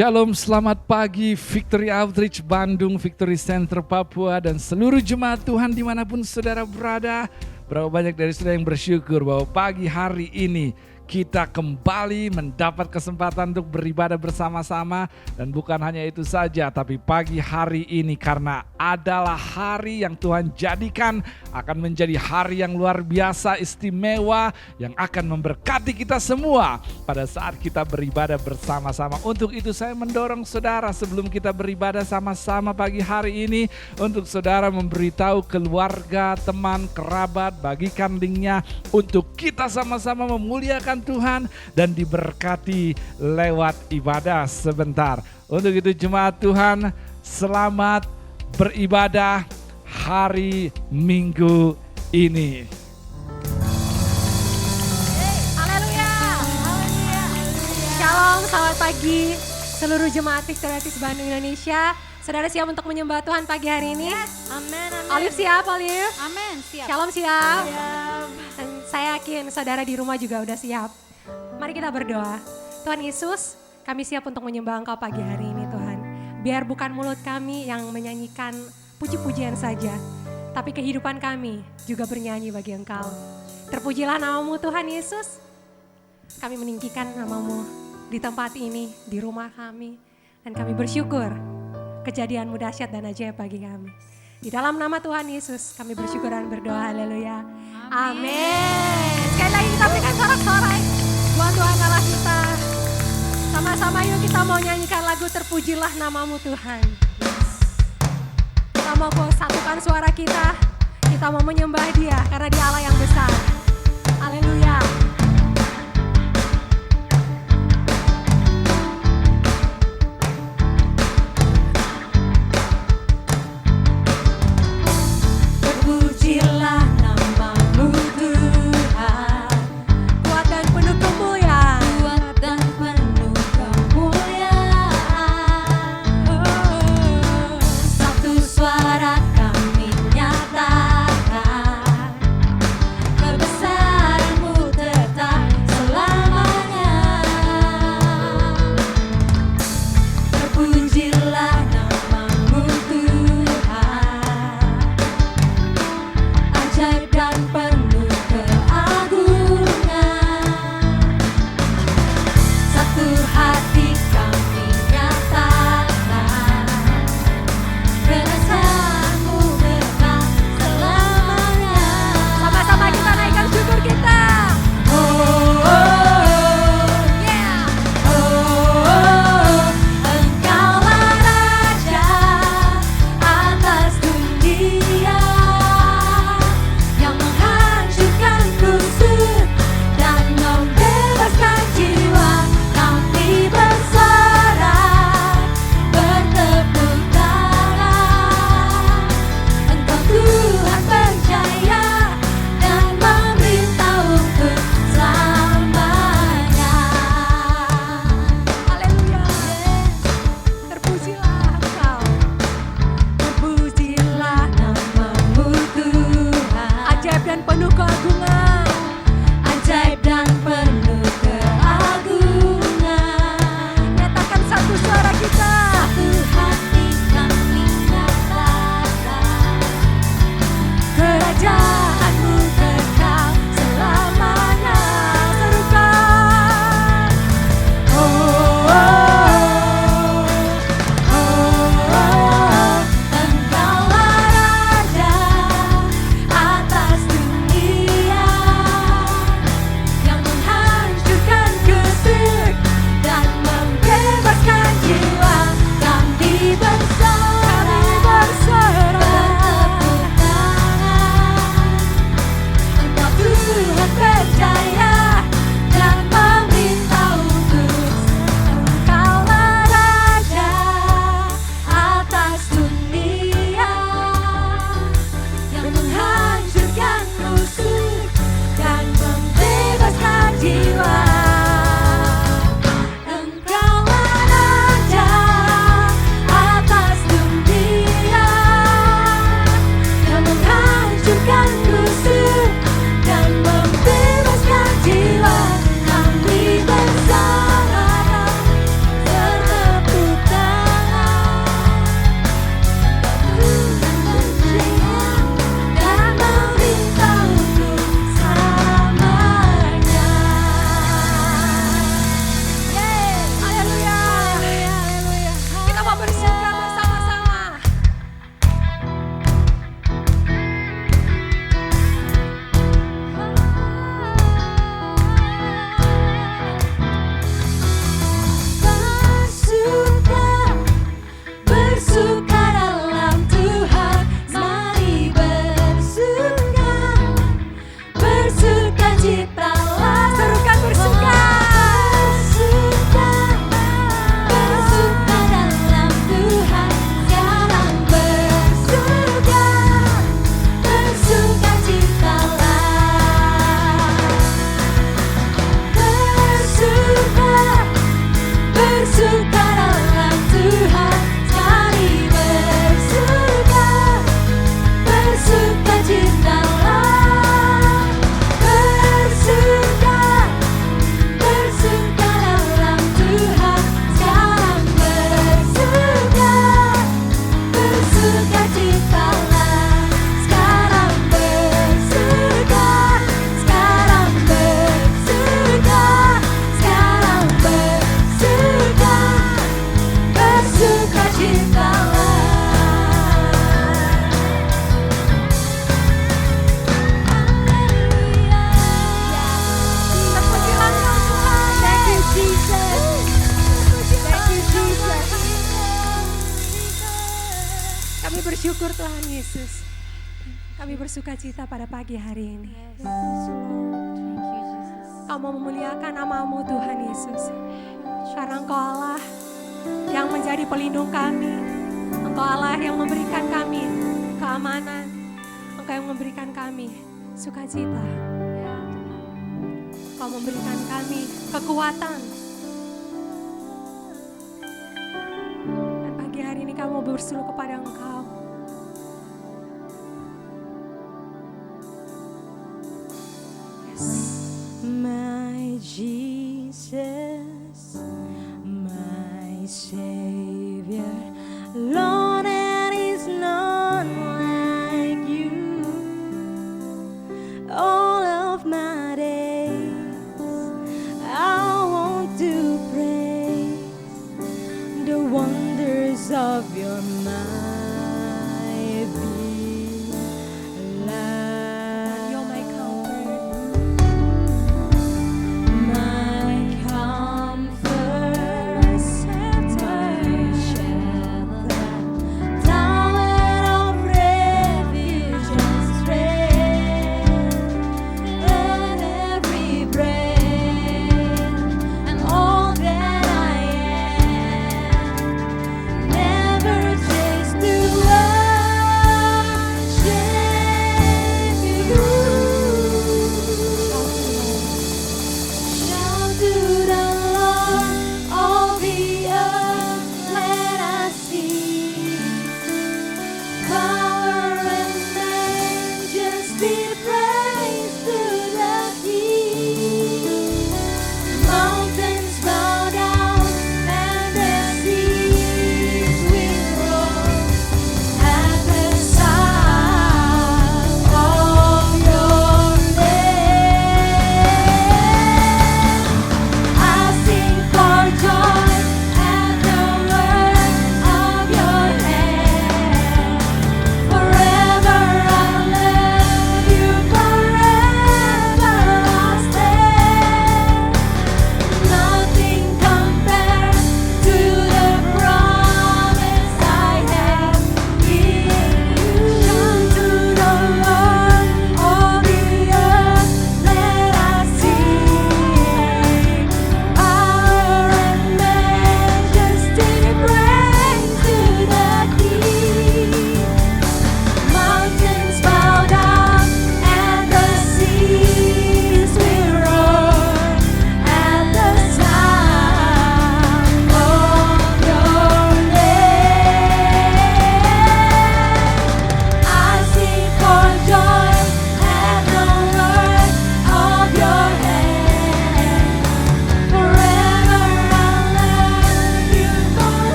Shalom, selamat pagi Victory Outreach Bandung, Victory Center Papua, dan seluruh jemaat Tuhan dimanapun saudara berada. Berapa banyak dari saudara yang bersyukur bahwa pagi hari ini kita kembali mendapat kesempatan untuk beribadah bersama-sama. Dan bukan hanya itu saja, tapi pagi hari ini karena adalah hari yang Tuhan jadikan akan menjadi hari yang luar biasa istimewa yang akan memberkati kita semua pada saat kita beribadah bersama-sama. Untuk itu saya mendorong saudara sebelum kita beribadah sama-sama pagi hari ini untuk saudara memberitahu keluarga, teman, kerabat, bagikan linknya untuk kita sama-sama memuliakan Tuhan dan diberkati lewat ibadah sebentar. Untuk itu jemaat Tuhan, selamat beribadah hari Minggu ini. Haleluya. Shalom, selamat pagi seluruh jemaat Victory Outreach Bandung Indonesia. Saudara siap untuk menyembah Tuhan pagi hari ini? Yes. Amin, amin. Olive siap, Olive? Amin, siap. Shalom siap? Siap. Dan saya yakin saudara di rumah juga udah siap. Mari kita berdoa. Tuhan Yesus, kami siap untuk menyembah Engkau pagi hari ini Tuhan. Biar bukan mulut kami yang menyanyikan puji-pujian saja, tapi kehidupan kami juga bernyanyi bagi Engkau. Terpujilah namamu Tuhan Yesus. Kami meninggikan namamu di tempat ini, di rumah kami. Dan kami bersyukur kejadianmu dahsyat dan ajaib bagi kami. Di dalam nama Tuhan Yesus kami bersyukur dan berdoa, haleluya. Amin. Sekali lagi kita berikan sorak-sorai buat Tuhan Allah kita. Sama-sama yuk kita mau nyanyikan lagu Terpujilah Namamu Tuhan. Kita mau satukan suara kita mau menyembah Dia karena Dia Allah yang besar. Haleluya. Terpujilah namamu Tuhan, Kuat dan penuh kemuliaan. kuat dan penuh kemuliaan. Satu suara kami nyatakan kebesaran bersyukur Tuhan Yesus. Kami bersuka cita pada pagi hari ini. Kau mau memuliakan nama-Mu Tuhan Yesus. Karena Engkau Allah yang menjadi pelindung kami. Engkau Allah yang memberikan kami keamanan. Engkau yang memberikan kami sukacita. Engkau memberikan kami kekuatan. Dan pagi hari ini kami mau bersuluh kepada Engkau. My Jesus, my Savior, Lord, there is none like you. All of my days, I want to praise the wonders of your mighty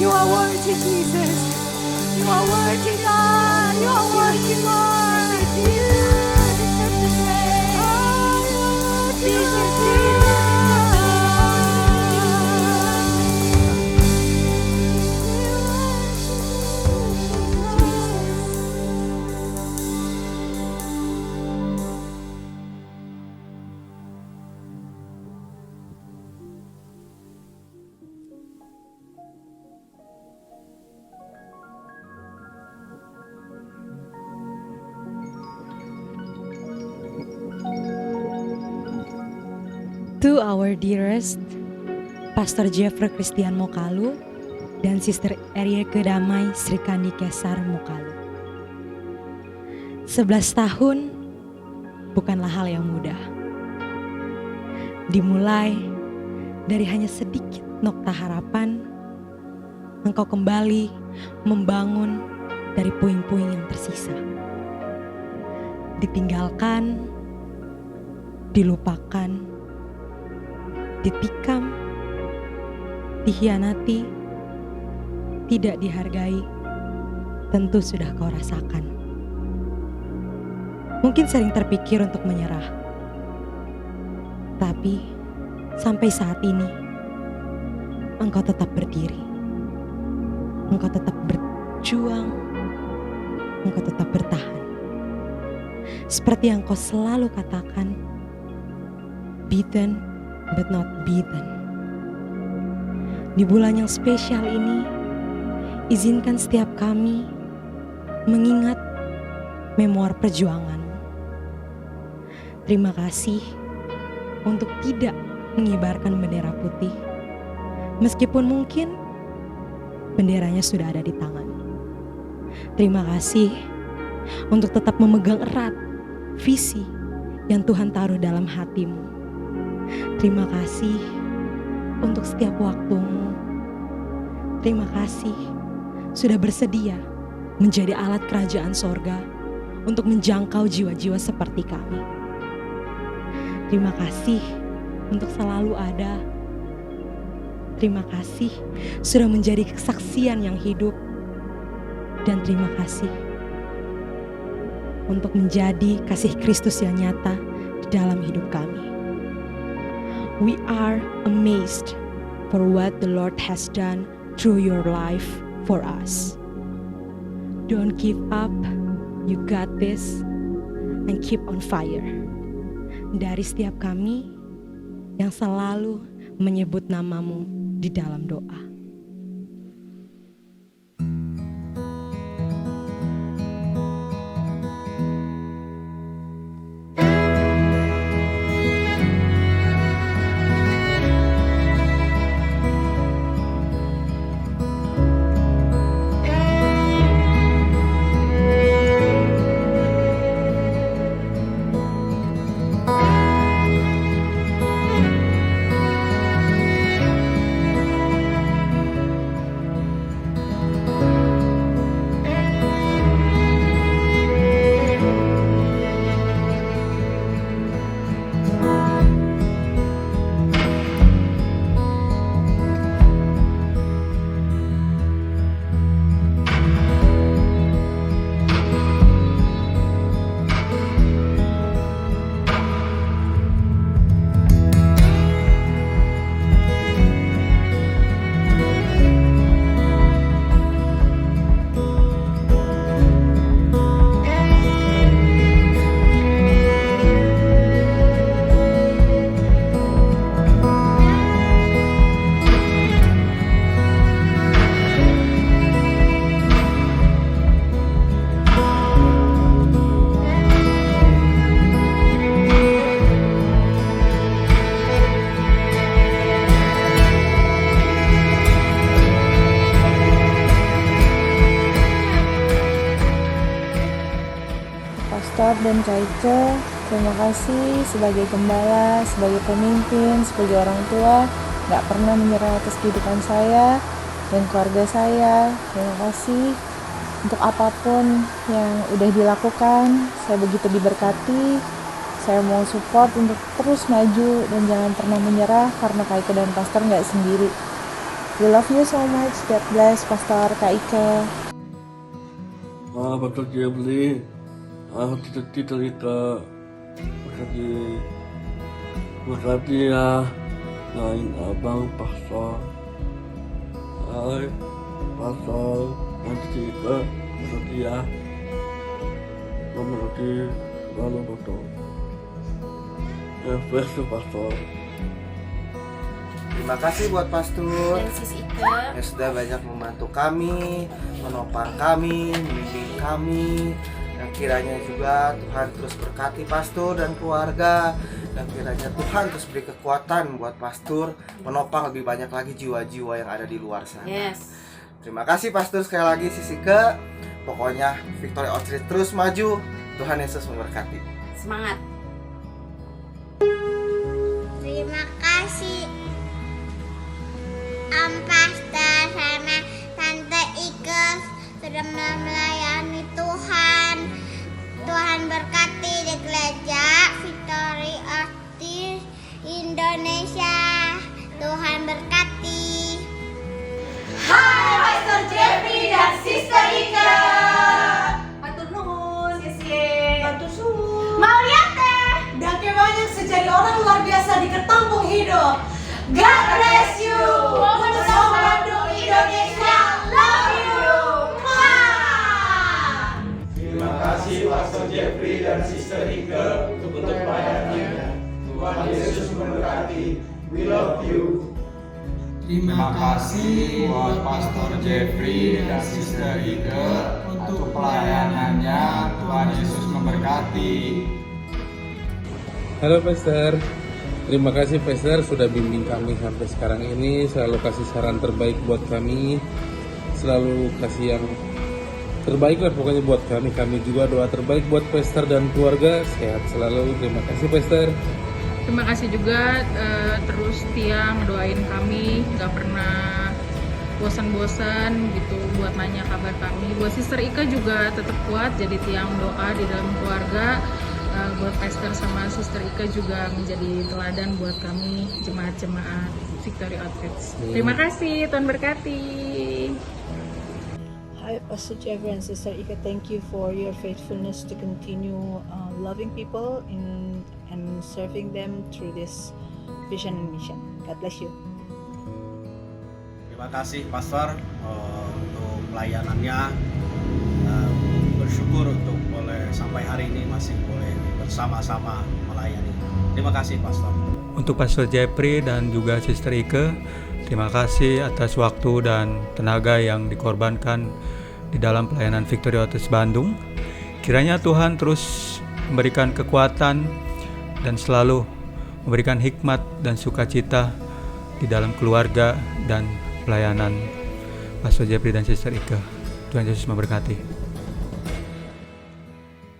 You are worthy, Jesus. You are worthy, God. You are worthy, Lord. You deserve the praise. Oh, you are worthy, To our dearest Pastor Jeffrey Christian Mokalu dan Sister Erie Kedamai Sri Kandi Kesar Mokalu. 11 tahun bukanlah hal yang mudah. Dimulai dari hanya sedikit nokta harapan, engkau kembali membangun dari puing-puing yang tersisa. Ditinggalkan, dilupakan, ditikam, dikhianati, tidak dihargai, tentu sudah kau rasakan. Mungkin sering terpikir untuk menyerah, tapi sampai saat ini engkau tetap berdiri, engkau tetap berjuang, engkau tetap bertahan. Seperti yang kau selalu katakan, beaten but not beaten. Di bulan yang spesial ini, izinkan setiap kami mengingat memori perjuanganmu. Terima kasih untuk tidak mengibarkan bendera putih, meskipun mungkin benderanya sudah ada di tangan. Terima kasih untuk tetap memegang erat visi yang Tuhan taruh dalam hatimu. Terima kasih untuk setiap waktumu. Terima kasih sudah bersedia menjadi alat kerajaan sorga untuk menjangkau jiwa-jiwa seperti kami. Terima kasih untuk selalu ada. Terima kasih sudah menjadi kesaksian yang hidup. Dan terima kasih untuk menjadi kasih Kristus yang nyata di dalam hidup kami. We are amazed for what the Lord has done through your life for us. Don't give up, you got this, and keep on fire. Dari setiap kami yang selalu menyebut namamu di dalam doa. Pastor dan Kak Ica, terima kasih sebagai gembala, sebagai pemimpin, sebagai orang tua, gak pernah menyerah atas kehidupan saya dan keluarga saya. Terima kasih untuk apapun yang udah dilakukan, saya begitu diberkati. Saya mau support untuk terus maju dan jangan pernah menyerah karena Kak Ica dan Pastor gak sendiri. We love you so much. God bless, Pastor Kak Ike. Pastor Jeffrey, Tita Ika, berkati ya, lain abang Pastor, Pastor, nanti Ika, berkati ya, berkati lalu betul, versi Pastor. Terima kasih buat Pastor dan Sis Ika yang sudah banyak membantu kami, menopang kami, membimbing kami. Dan kiranya juga Tuhan terus berkati Pastor dan keluarga. Dan kiranya Tuhan terus beri kekuatan buat Pastor menopang lebih banyak lagi jiwa-jiwa yang ada di luar sana. yes Terima kasih Pastor sekali lagi Sis Ika. Pokoknya Victory Outreach terus maju. Tuhan Yesus memberkati. semangat. Terima kasih Pastor sama Tante Ike sudah melayani Tuhan. Tuhan berkati di gereja Victory Outreach Indonesia. Tuhan berkati. Hai Pastor Jeffrey dan Sister Ika. Matur nuhun, Sisi. Matur suwun. Mau lihat teh? Dake banyak sejadi orang luar biasa di Ketampung Hidup. God bless you. Untuk Bandung Indonesia, love you. Mwah. Terima kasih Pastor Jeffrey dan Sister Ike untuk pelayanannya. Tuhan Yesus memberkati. We love you. Terima kasih buat Pastor Jeffrey dan Sister Ike untuk pelayanannya. Tuhan Yesus memberkati. Halo Pastor, terima kasih Pastor sudah bimbing kami sampai sekarang ini. Selalu kasih saran terbaik buat kami, selalu kasih yang terbaik lah pokoknya buat kami. Kami juga doa terbaik buat Pastor dan keluarga, sehat selalu. Terima kasih Pastor. Terima kasih juga terus setia ngedoain kami, gak pernah bosan-bosan gitu buat nanya kabar kami. Buat Sister Ika juga tetap kuat jadi tiang doa di dalam keluarga. Buat Pastor sama Sister Ika juga menjadi teladan buat kami jemaat-jemaat Victory Outreach. Terima kasih, Tuhan berkati. Hi, Pastor Jeffrey and Sister Ika. Thank you for your faithfulness to continue loving people and serving them through this vision and mission. God bless you. Terima kasih Pastor untuk pelayanannya. Bersyukur untuk boleh sampai hari ini masih boleh bersama-sama melayani. Terima kasih Pastor. Untuk Pastor Jeffrey dan juga Sister Ike, terima kasih atas waktu dan tenaga yang dikorbankan di dalam pelayanan Victory Outreach Bandung. Kiranya Tuhan terus memberikan kekuatan dan selalu memberikan hikmat dan sukacita di dalam keluarga dan pelayanan Pastor Jeffrey dan Sister Ike. Tuhan Yesus memberkati.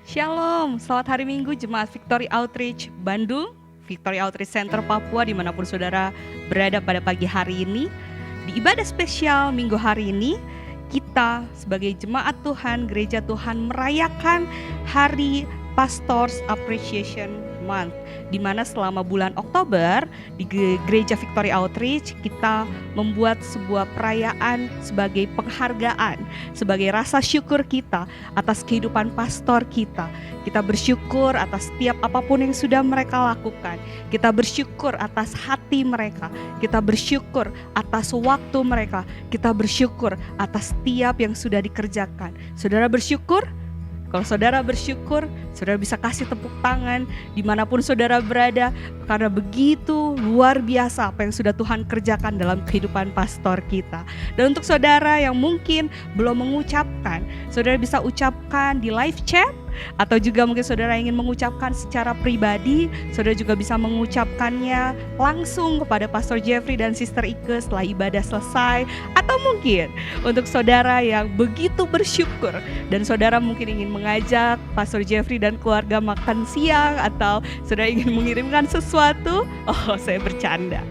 Shalom, selamat hari Minggu Jemaat Victory Outreach Bandung, Victory Outreach Center Papua dimanapun saudara berada pada pagi hari ini. Di ibadah spesial minggu hari ini, kita sebagai jemaat Tuhan, gereja Tuhan merayakan Hari Pastors Appreciation Month, di mana selama bulan Oktober di gereja Victory Outreach kita membuat sebuah perayaan sebagai penghargaan, sebagai rasa syukur kita atas kehidupan pastor kita. Kita bersyukur atas setiap apapun yang sudah mereka lakukan. Kita bersyukur atas hati mereka. Kita bersyukur atas waktu mereka. Kita bersyukur atas setiap yang sudah dikerjakan. Saudara bersyukur? Kalau saudara bersyukur, saudara bisa kasih tepuk tangan dimanapun saudara berada, karena begitu luar biasa apa yang sudah Tuhan kerjakan dalam kehidupan pastor kita. Dan untuk saudara yang mungkin belum mengucapkan, saudara bisa ucapkan di live chat, atau juga mungkin saudara ingin mengucapkan secara pribadi, saudara juga bisa mengucapkannya langsung kepada Pastor Jeffrey dan Sister Ike setelah ibadah selesai. Atau mungkin untuk saudara yang begitu bersyukur dan saudara mungkin ingin mengajak Pastor Jeffrey dan keluarga makan siang, atau saudara ingin mengirimkan sesuatu, saya bercanda.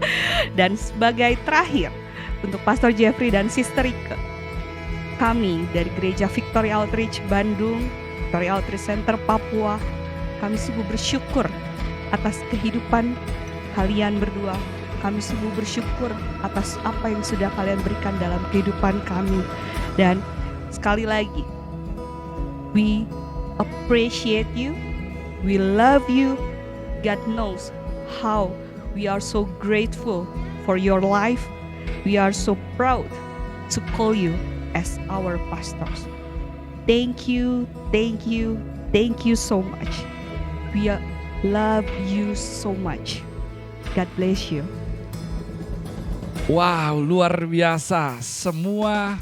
Dan sebagai terakhir, untuk Pastor Jeffrey dan Sister Ike, kami dari Gereja Victory Outreach Bandung, Victory Outreach Center Papua, kami sungguh bersyukur atas kehidupan kalian berdua, Kami sungguh bersyukur atas apa yang sudah kalian berikan dalam kehidupan kami. Dan sekali lagi, we appreciate you, we love you. God knows how we are so grateful for your life. We are so proud to call you as our pastors. Thank you, thank you, thank you so much. We love you so much. God bless you. Wow, luar biasa. Semua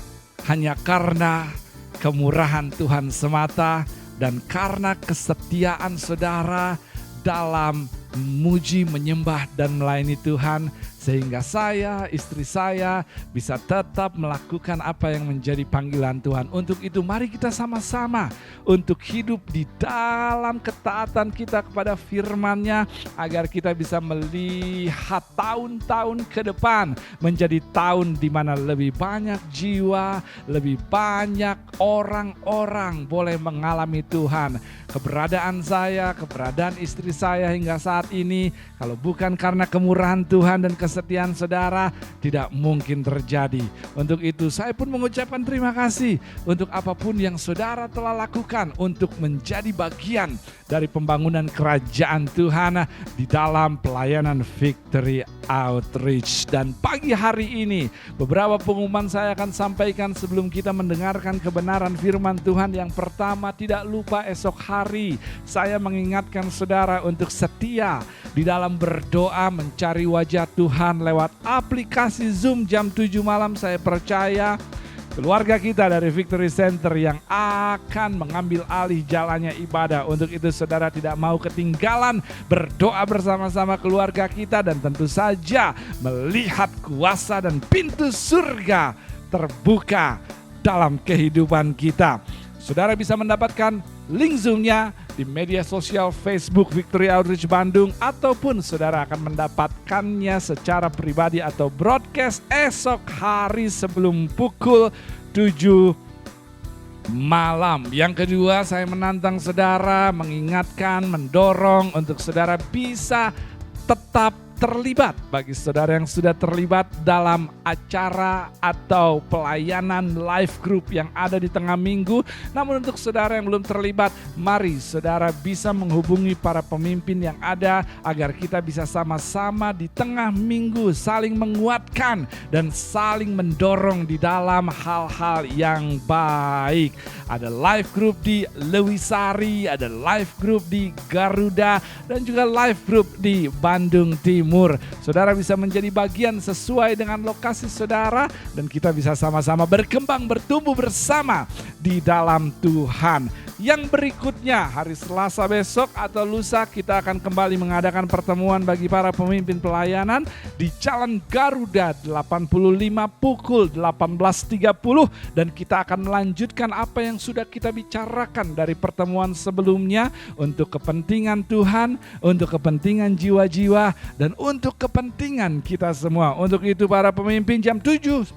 hanya karena kemurahan Tuhan semata dan karena kesetiaan saudara dalam memuji, menyembah dan melayani Tuhan, sehingga saya, istri saya bisa tetap melakukan apa yang menjadi panggilan Tuhan. Untuk itu mari kita sama-sama untuk hidup di dalam ketaatan kita kepada firman-Nya, agar kita bisa melihat tahun-tahun ke depan menjadi tahun di mana lebih banyak jiwa, lebih banyak orang-orang boleh mengalami Tuhan. Keberadaan saya, keberadaan istri saya hingga saat ini, kalau bukan karena kemurahan Tuhan dan kesetiaan saudara, tidak mungkin terjadi. Untuk itu saya pun mengucapkan terima kasih untuk apapun yang saudara telah lakukan untuk menjadi bagian dari pembangunan kerajaan Tuhan di dalam pelayanan Victory Outreach. Dan pagi hari ini beberapa pengumuman saya akan sampaikan sebelum kita mendengarkan kebenaran firman Tuhan. Yang pertama, tidak lupa esok hari saya mengingatkan saudara untuk setia di dalam berdoa mencari wajah Tuhan lewat aplikasi Zoom jam 7 malam. Saya percaya keluarga kita dari Victory Center yang akan mengambil alih jalannya ibadah. Untuk itu saudara tidak mau ketinggalan berdoa bersama-sama keluarga kita, dan tentu saja melihat kuasa dan pintu surga terbuka dalam kehidupan kita. Saudara bisa mendapatkan link Zoom-nya di media sosial Facebook Victory Outreach Bandung, ataupun saudara akan mendapatkannya secara pribadi atau broadcast esok hari sebelum pukul 7 malam. Yang kedua, saya menantang saudara, mengingatkan, mendorong untuk saudara bisa tetap terlibat. Bagi saudara yang sudah terlibat dalam acara atau pelayanan live group yang ada di tengah minggu, namun untuk saudara yang belum terlibat, mari saudara bisa menghubungi para pemimpin yang ada agar kita bisa sama-sama di tengah minggu saling menguatkan dan saling mendorong di dalam hal-hal yang baik. Ada live group di Lewisari, ada live group di Garuda, dan juga live group di Bandung Timur. Saudara bisa menjadi bagian sesuai dengan lokasi saudara, dan kita bisa sama-sama berkembang, bertumbuh bersama di dalam Tuhan. Yang berikutnya, hari Selasa besok atau lusa kita akan kembali mengadakan pertemuan bagi para pemimpin pelayanan di Jalan Garuda 85 pukul 18.30, dan kita akan melanjutkan apa yang sudah kita bicarakan dari pertemuan sebelumnya untuk kepentingan Tuhan, untuk kepentingan jiwa-jiwa, dan untuk kepentingan kita semua. Untuk itu para pemimpin jam 6:30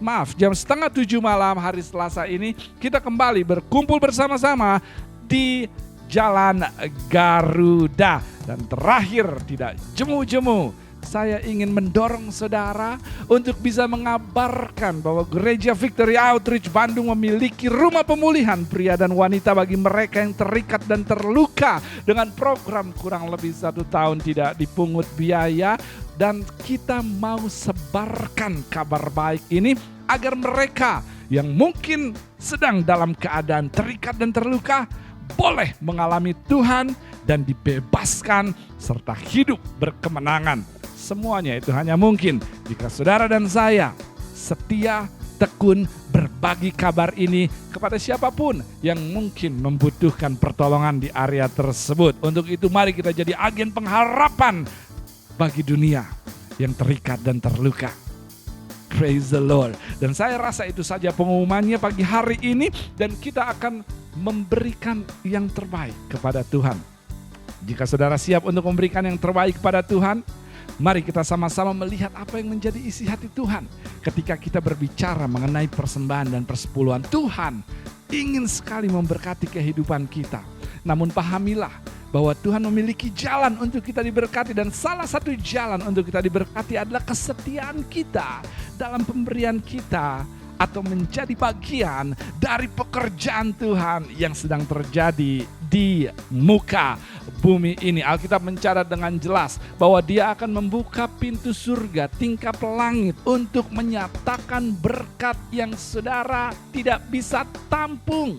malam hari Selasa ini kita kembali berkumpul bersama-sama di Jalan Garuda. Dan terakhir, tidak jemu-jemu, saya ingin mendorong saudara untuk bisa mengabarkan bahwa Gereja Victory Outreach Bandung memiliki rumah pemulihan pria dan wanita bagi mereka yang terikat dan terluka dengan program kurang lebih 1 tahun tidak dipungut biaya. Dan kita mau sebarkan kabar baik ini agar mereka yang mungkin sedang dalam keadaan terikat dan terluka boleh mengalami Tuhan dan dibebaskan serta hidup berkemenangan. Semuanya itu hanya mungkin jika saudara dan saya setia, tekun berbagi kabar ini kepada siapapun yang mungkin membutuhkan pertolongan di area tersebut. Untuk itu mari kita jadi agen pengharapan bagi dunia yang terikat dan terluka. Praise the Lord. Dan saya rasa itu saja pengumumannya pagi hari ini, dan kita akan memberikan yang terbaik kepada Tuhan. Jika saudara siap untuk memberikan yang terbaik kepada Tuhan, mari kita sama-sama melihat apa yang menjadi isi hati Tuhan ketika kita berbicara mengenai persembahan dan persepuluhan. Tuhan ingin sekali memberkati kehidupan kita. Namun pahamilah bahwa Tuhan memiliki jalan untuk kita diberkati, dan salah satu jalan untuk kita diberkati adalah kesetiaan kita dalam pemberian kita atau menjadi bagian dari pekerjaan Tuhan yang sedang terjadi di muka bumi ini. Alkitab mencatat dengan jelas bahwa Dia akan membuka pintu surga, tingkap langit untuk menyatakan berkat yang saudara tidak bisa tampung.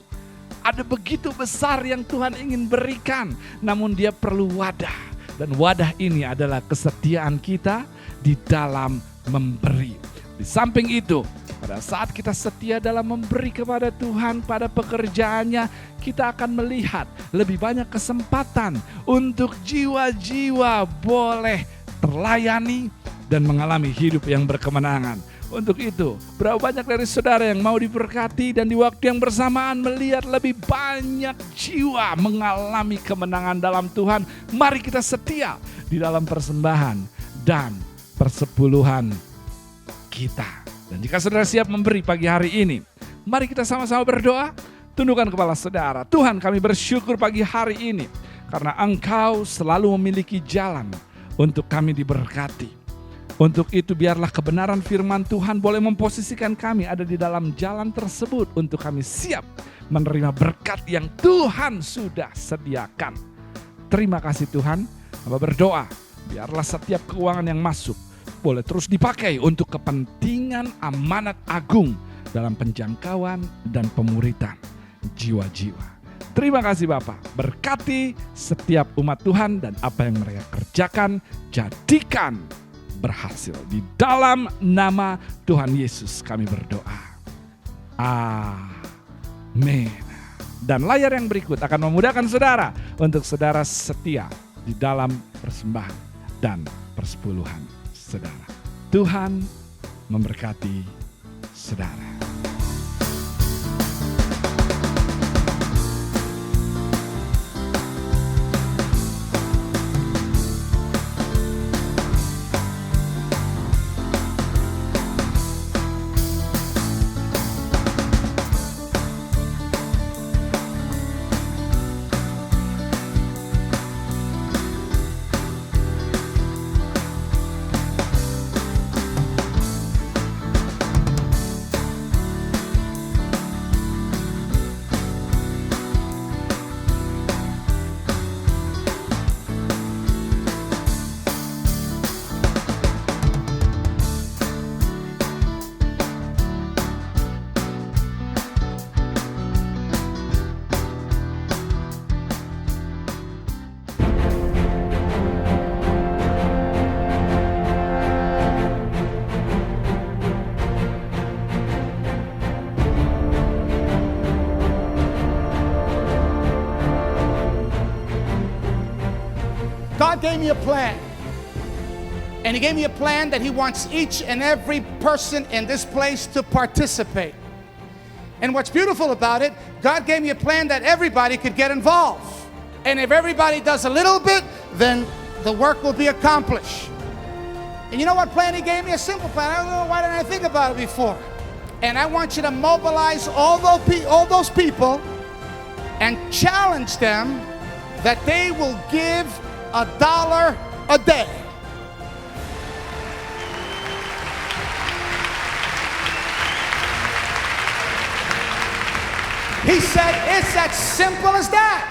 Ada begitu besar yang Tuhan ingin berikan, namun Dia perlu wadah. Dan wadah ini adalah kesetiaan kita di dalam memberi. Di samping itu, pada saat kita setia dalam memberi kepada Tuhan pada pekerjaannya, kita akan melihat lebih banyak kesempatan untuk jiwa-jiwa boleh terlayani dan mengalami hidup yang berkemenangan. Untuk itu, berapa banyak dari saudara yang mau diberkati dan di waktu yang bersamaan melihat lebih banyak jiwa mengalami kemenangan dalam Tuhan. Mari kita setia di dalam persembahan dan persepuluhan kita. Dan jika saudara siap memberi pagi hari ini, mari kita sama-sama berdoa. Tundukkan kepala saudara. Tuhan, kami bersyukur pagi hari ini karena Engkau selalu memiliki jalan untuk kami diberkati. Untuk itu biarlah kebenaran firman Tuhan boleh memposisikan kami ada di dalam jalan tersebut untuk kami siap menerima berkat yang Tuhan sudah sediakan. Terima kasih Tuhan. Hamba berdoa, biarlah setiap keuangan yang masuk boleh terus dipakai untuk kepentingan amanat agung dalam penjangkauan dan pemuritan jiwa-jiwa. Terima kasih Bapa. Berkati setiap umat Tuhan dan apa yang mereka kerjakan, jadikan berhasil. Di dalam nama Tuhan Yesus kami berdoa. Amin. Dan layar yang berikut akan memudahkan saudara untuk saudara setia di dalam persembahan dan persepuluhan saudara. Tuhan memberkati saudara. God gave me a plan. And He gave me a plan that He wants each and every person in this place to participate. And what's beautiful about it, God gave me a plan that everybody could get involved. And if everybody does a little bit, then the work will be accomplished. And you know what plan He gave me? A simple plan. I don't know, why didn't I think about it before? And I want you to mobilize all those people and challenge them that they will give $1 a day. He said it's as simple as that.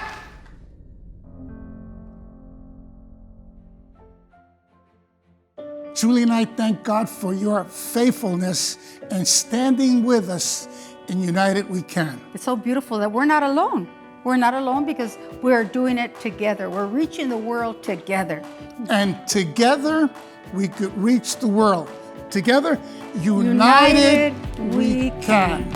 Julie and I thank God for your faithfulness and standing with us in United We Can. It's so beautiful that we're not alone. We're not alone because we're doing it together. We're reaching the world together. And together we could reach the world. Together, united we can.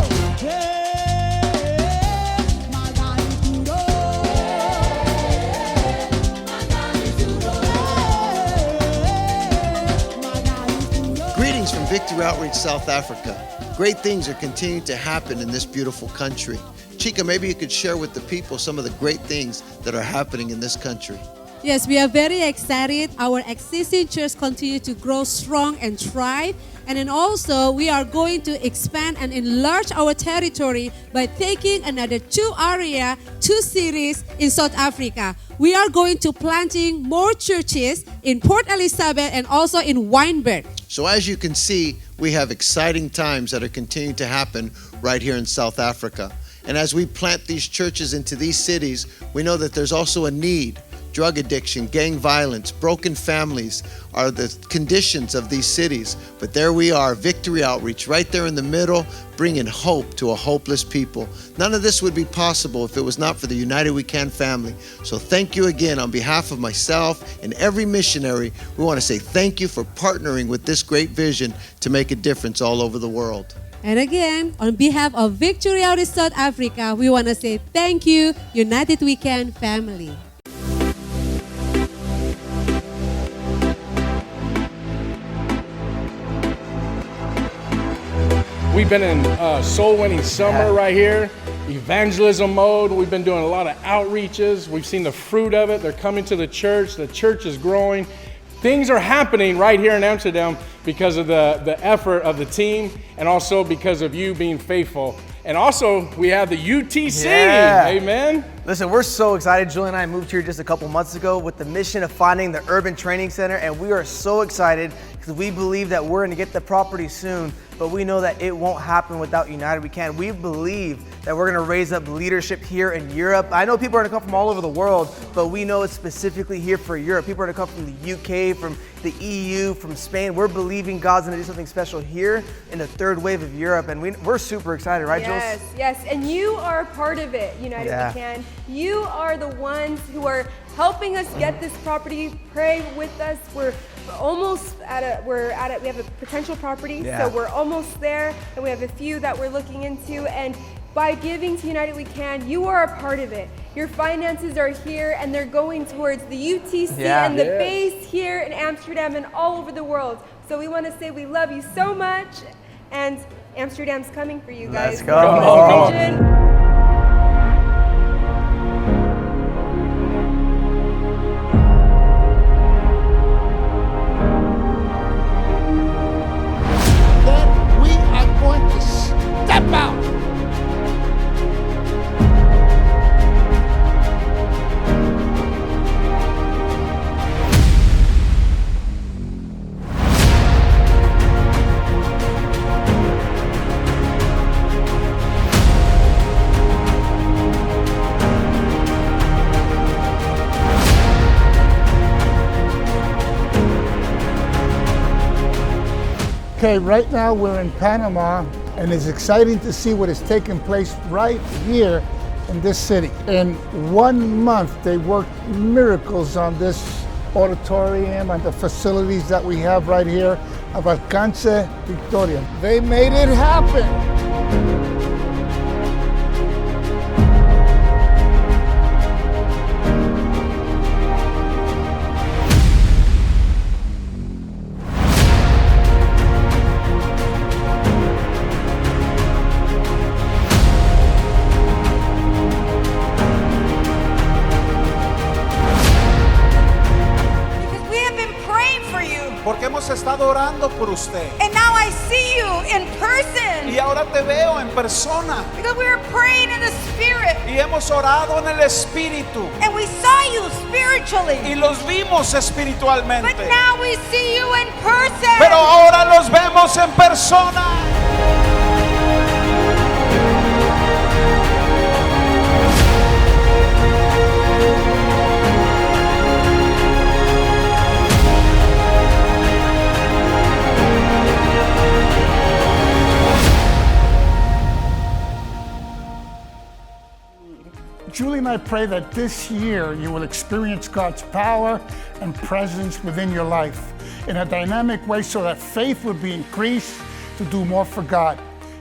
Greetings from Victory Outreach South Africa. Great things are continuing to happen in this beautiful country. Chica, maybe you could share with the people some of the great things that are happening in this country. Yes, we are very excited. Our existing church continue to grow strong and thrive. And then also we are going to expand and enlarge our territory by taking another 2 cities in South Africa. We are going to planting more churches in Port Elizabeth and also in Wynberg. So as you can see, we have exciting times that are continuing to happen right here in South Africa. And as we plant these churches into these cities, we know that there's also a need. Drug addiction, gang violence, broken families are the conditions of these cities. But there we are, Victory Outreach, right there in the middle, bringing hope to a hopeless people. None of this would be possible if it was not for the United We Can family. So thank you again on behalf of myself and every missionary. We want to say thank you for partnering with this great vision to make a difference all over the world. And again, on behalf of Victory Outreach South Africa, we want to say thank you, United We Can family. We've been in soul winning summer right here, evangelism mode. We've been doing a lot of outreaches. We've seen the fruit of it. They're coming to the church is growing. Things are happening right here in Amsterdam because of the effort of the team and also because of you being faithful. And also we have the UTC, amen. Listen, we're so excited. Julie and I moved here just a couple months ago with the mission of finding the Urban Training Center, and we are so excited because we believe that we're going to get the property soon, but we know that it won't happen without United We Can. We believe that we're going to raise up leadership here in Europe. I know people are going to come from all over the world, but we know it's specifically here for Europe. People are going to come from the UK, from the EU, from Spain. We're believing God's going to do something special here in the third wave of Europe, and we're super excited, right, Jules? Yes, and you are a part of it, United We Can. You are the ones who are helping us get this property. Pray with us. We're almost we have a potential property, so we're almost there, and we have a few that we're looking into. And by giving to United We Can, you are a part of it. Your finances are here, and they're going towards the UTC and the base here in Amsterdam and all over the world. So we want to say we love you so much, and Amsterdam's coming for you guys. Let's go. Step out. Okay, right now we're in Panama, and it's exciting to see what is taking place right here in this city. In 1 month, they worked miracles on this auditorium and the facilities that we have right here of Alcance Victoria. They made it happen. Porque hemos estado orando por usted. And now I see you in person. Y ahora te veo en persona. Because we were praying in the Spirit. Y hemos orado en el Espíritu. And we saw you spiritually. Y los vimos espiritualmente. But now we see you in person. Pero ahora los vemos en persona. Julie and I pray that this year you will experience God's power and presence within your life in a dynamic way so that faith would be increased to do more for God,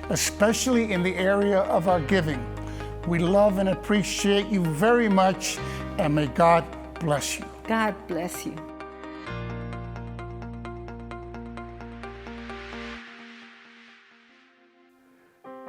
especially in the area of our giving. We love and appreciate you very much, and may God bless you. God bless you.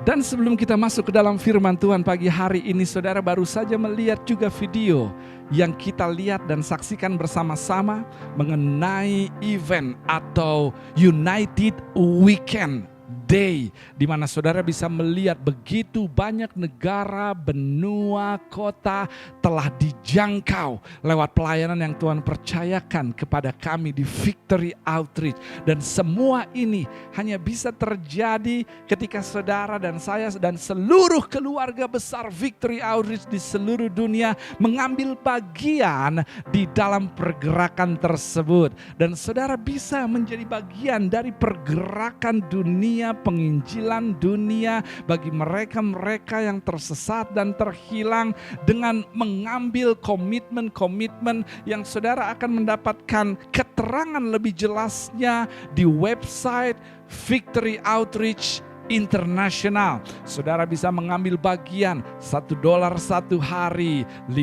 Dan sebelum kita masuk ke dalam firman Tuhan pagi hari ini, saudara baru saja melihat juga video yang kita lihat dan saksikan bersama-sama mengenai event atau United Weekend Day, di mana saudara bisa melihat begitu banyak negara, benua, kota telah dijangkau lewat pelayanan yang Tuhan percayakan kepada kami di Victory Outreach. Dan semua ini hanya bisa terjadi ketika saudara dan saya dan seluruh keluarga besar Victory Outreach di seluruh dunia mengambil bagian di dalam pergerakan tersebut. Dan saudara bisa menjadi bagian dari pergerakan dunia, penginjilan dunia bagi mereka-mereka yang tersesat dan terhilang, dengan mengambil komitmen-komitmen yang saudara akan mendapatkan keterangan lebih jelasnya di website Victory Outreach International. Saudara bisa mengambil bagian $1 satu hari, $5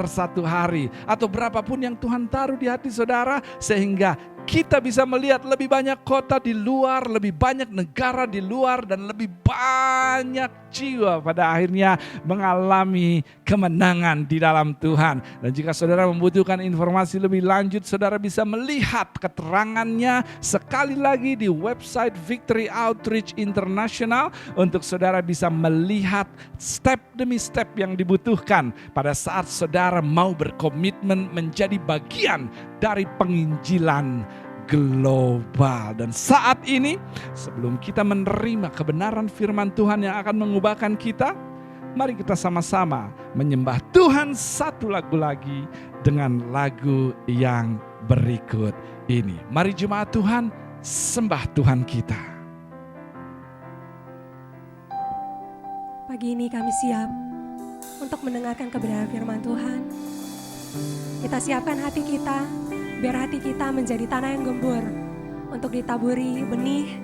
satu hari, atau berapapun yang Tuhan taruh di hati saudara, sehingga kita bisa melihat lebih banyak kota di luar, lebih banyak negara di luar, dan lebih banyak jiwa pada akhirnya mengalami kemenangan di dalam Tuhan. Dan jika saudara membutuhkan informasi lebih lanjut, saudara bisa melihat keterangannya sekali lagi di website Victory Outreach International, untuk saudara bisa melihat step demi step yang dibutuhkan pada saat saudara mau berkomitmen menjadi bagian dari penginjilan global. Dan saat ini, sebelum kita menerima kebenaran firman Tuhan yang akan mengubahkan kita, mari kita sama-sama menyembah Tuhan satu lagu lagi dengan lagu yang berikut ini. Mari jemaat Tuhan, sembah Tuhan kita. Pagi ini kami siap untuk mendengarkan kebenaran firman Tuhan. Kita siapkan hati kita, biar hati kita menjadi tanah yang gembur untuk ditaburi benih,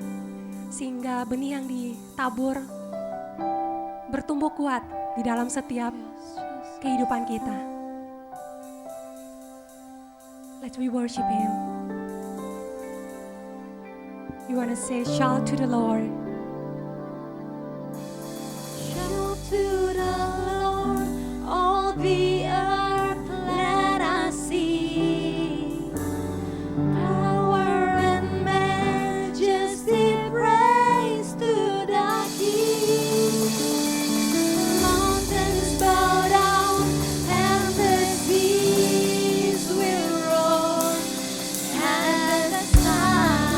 sehingga benih yang ditabur bertumbuh kuat di dalam setiap kehidupan kita. Let's we worship Him. You wanna say, shout to the Lord. Shout to the Lord, all the earth, let us sing. Power and majesty, praise to the King. Mountains bow down and the seas will roar at the sound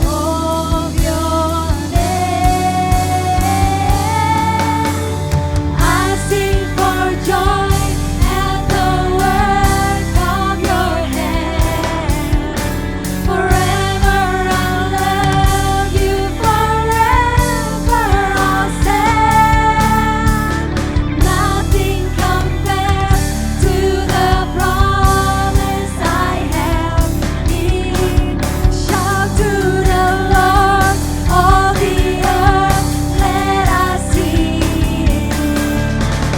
of your name. I sing for joy at the work of your hand. Forever I'll love you, forever I'll stand. Nothing compares to the promise I have in. Shout to the Lord, all the earth, let us sing.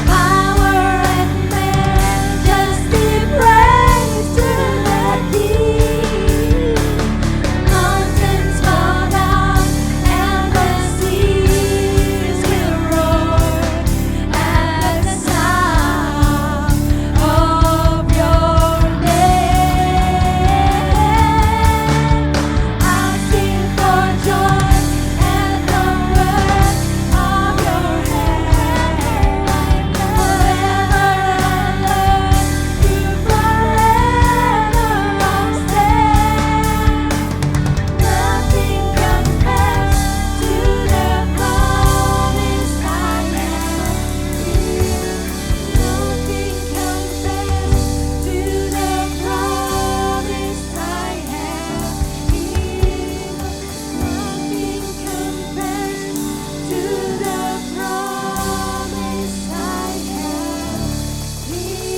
Power and majesty, praise to the King. Mountains bow down and the seas will roar at the sound of your name. I sing for joy at the work of your hand. Forever I'll love you, forever I'll stand. Nothing compares to the promise I have in. Nothing compares to the promise I have in. Nothing compares to the promise I have in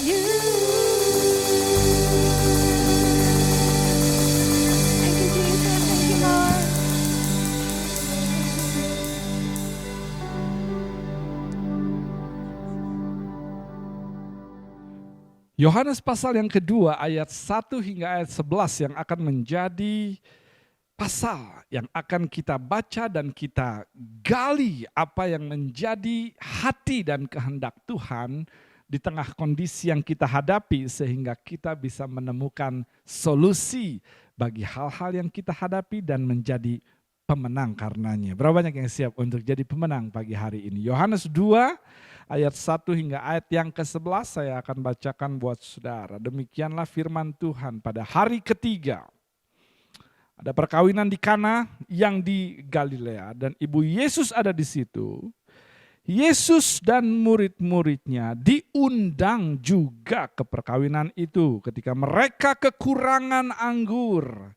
you. Thank you, Jesus. Thank you, Lord. Yohanes pasal yang kedua ayat 1 hingga ayat 11 yang akan menjadi pasal yang akan kita baca dan kita gali apa yang menjadi hati dan kehendak Tuhan di tengah kondisi yang kita hadapi sehingga kita bisa menemukan solusi bagi hal-hal yang kita hadapi dan menjadi pemenang karenanya. Berapa banyak yang siap untuk jadi pemenang pagi hari ini? Yohanes 2 ayat 1 hingga ayat yang ke-11 saya akan bacakan buat saudara. Demikianlah firman Tuhan pada hari ketiga. Ada perkawinan di Kana yang di Galilea dan ibu Yesus ada di situ. Yesus dan murid-muridnya diundang juga ke perkawinan itu ketika mereka kekurangan anggur.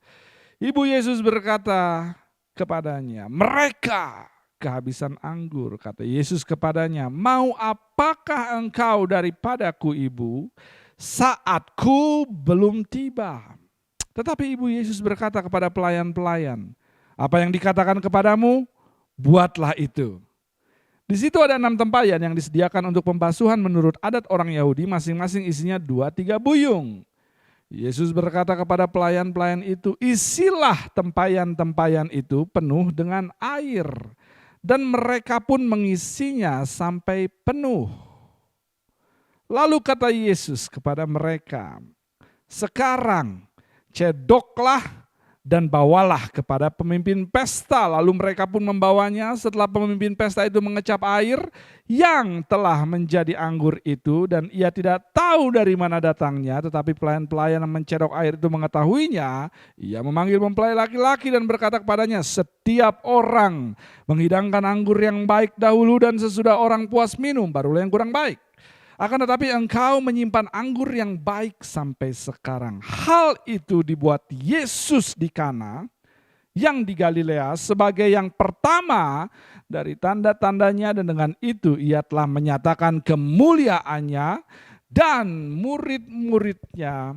Ibu Yesus berkata kepadanya, mereka kehabisan anggur. Kata Yesus kepadanya, mau apakah engkau daripadaku ibu, saatku belum tiba. Tetapi ibu Yesus berkata kepada pelayan-pelayan, apa yang dikatakan kepadamu, buatlah itu. Di situ ada 6 tempayan yang disediakan untuk pembasuhan menurut adat orang Yahudi, masing-masing isinya 2-3 buyung. Yesus berkata kepada pelayan-pelayan itu, isilah tempayan-tempayan itu penuh dengan air. Dan mereka pun mengisinya sampai penuh. Lalu kata Yesus kepada mereka, sekarang cedoklah dan bawalah kepada pemimpin pesta. Lalu mereka pun membawanya. Setelah pemimpin pesta itu mengecap air yang telah menjadi anggur itu, dan ia tidak tahu dari mana datangnya, tetapi pelayan-pelayan yang mencedok air itu mengetahuinya. Ia memanggil mempelai laki-laki dan berkata kepadanya, setiap orang menghidangkan anggur yang baik dahulu, dan sesudah orang puas minum barulah yang kurang baik. Akan tetapi engkau menyimpan anggur yang baik sampai sekarang. Hal itu dibuat Yesus di Kana yang di Galilea sebagai yang pertama dari tanda-tandanya, dan dengan itu ia telah menyatakan kemuliaannya dan murid-muridnya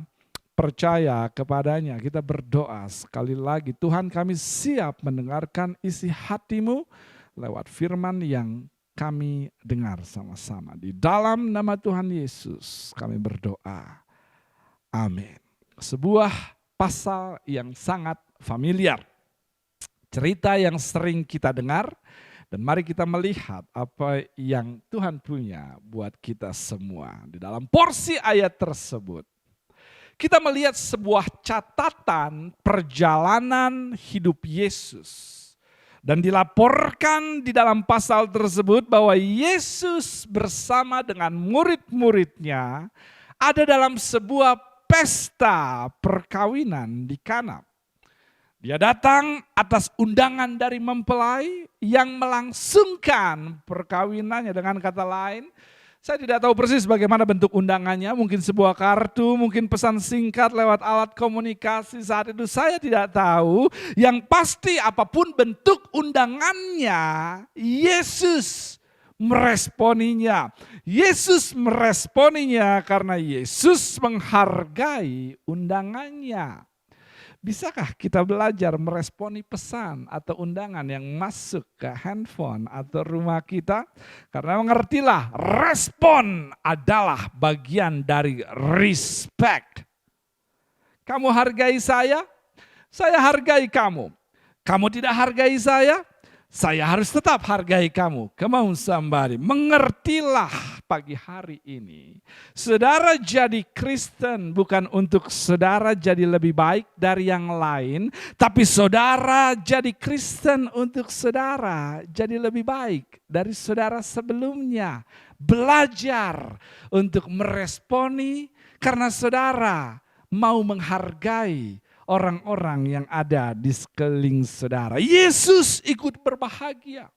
percaya kepadanya. Kita berdoa sekali lagi, Tuhan kami siap mendengarkan isi hatimu lewat firman yang kami dengar sama-sama. Di dalam nama Tuhan Yesus kami berdoa. Amin. Sebuah pasal yang sangat familiar. Cerita yang sering kita dengar. Dan mari kita melihat apa yang Tuhan punya buat kita semua. Di dalam porsi ayat tersebut, kita melihat sebuah catatan perjalanan hidup Yesus. Dan dilaporkan di dalam pasal tersebut bahwa Yesus bersama dengan murid-muridnya ada dalam sebuah pesta perkawinan di Kana. Dia datang atas undangan dari mempelai yang melangsungkan perkawinannya. Dengan kata lain, saya tidak tahu persis bagaimana bentuk undangannya, mungkin sebuah kartu, mungkin pesan singkat lewat alat komunikasi saat itu, saya tidak tahu. Yang pasti apapun bentuk undangannya, Yesus meresponinya. Yesus meresponinya karena Yesus menghargai undangannya. Bisakah kita belajar meresponi pesan atau undangan yang masuk ke handphone atau rumah kita? Karena mengertilah, respon adalah bagian dari respect. Kamu hargai saya hargai kamu. Kamu tidak hargai saya harus tetap hargai kamu. Come on somebody. Mengertilah pagi hari ini. Saudara jadi Kristen bukan untuk saudara jadi lebih baik dari yang lain. Tapi saudara jadi Kristen untuk saudara jadi lebih baik dari saudara sebelumnya. Belajar untuk meresponi karena saudara mau menghargai orang-orang yang ada di sekeliling saudara. Yesus ikut berbahagia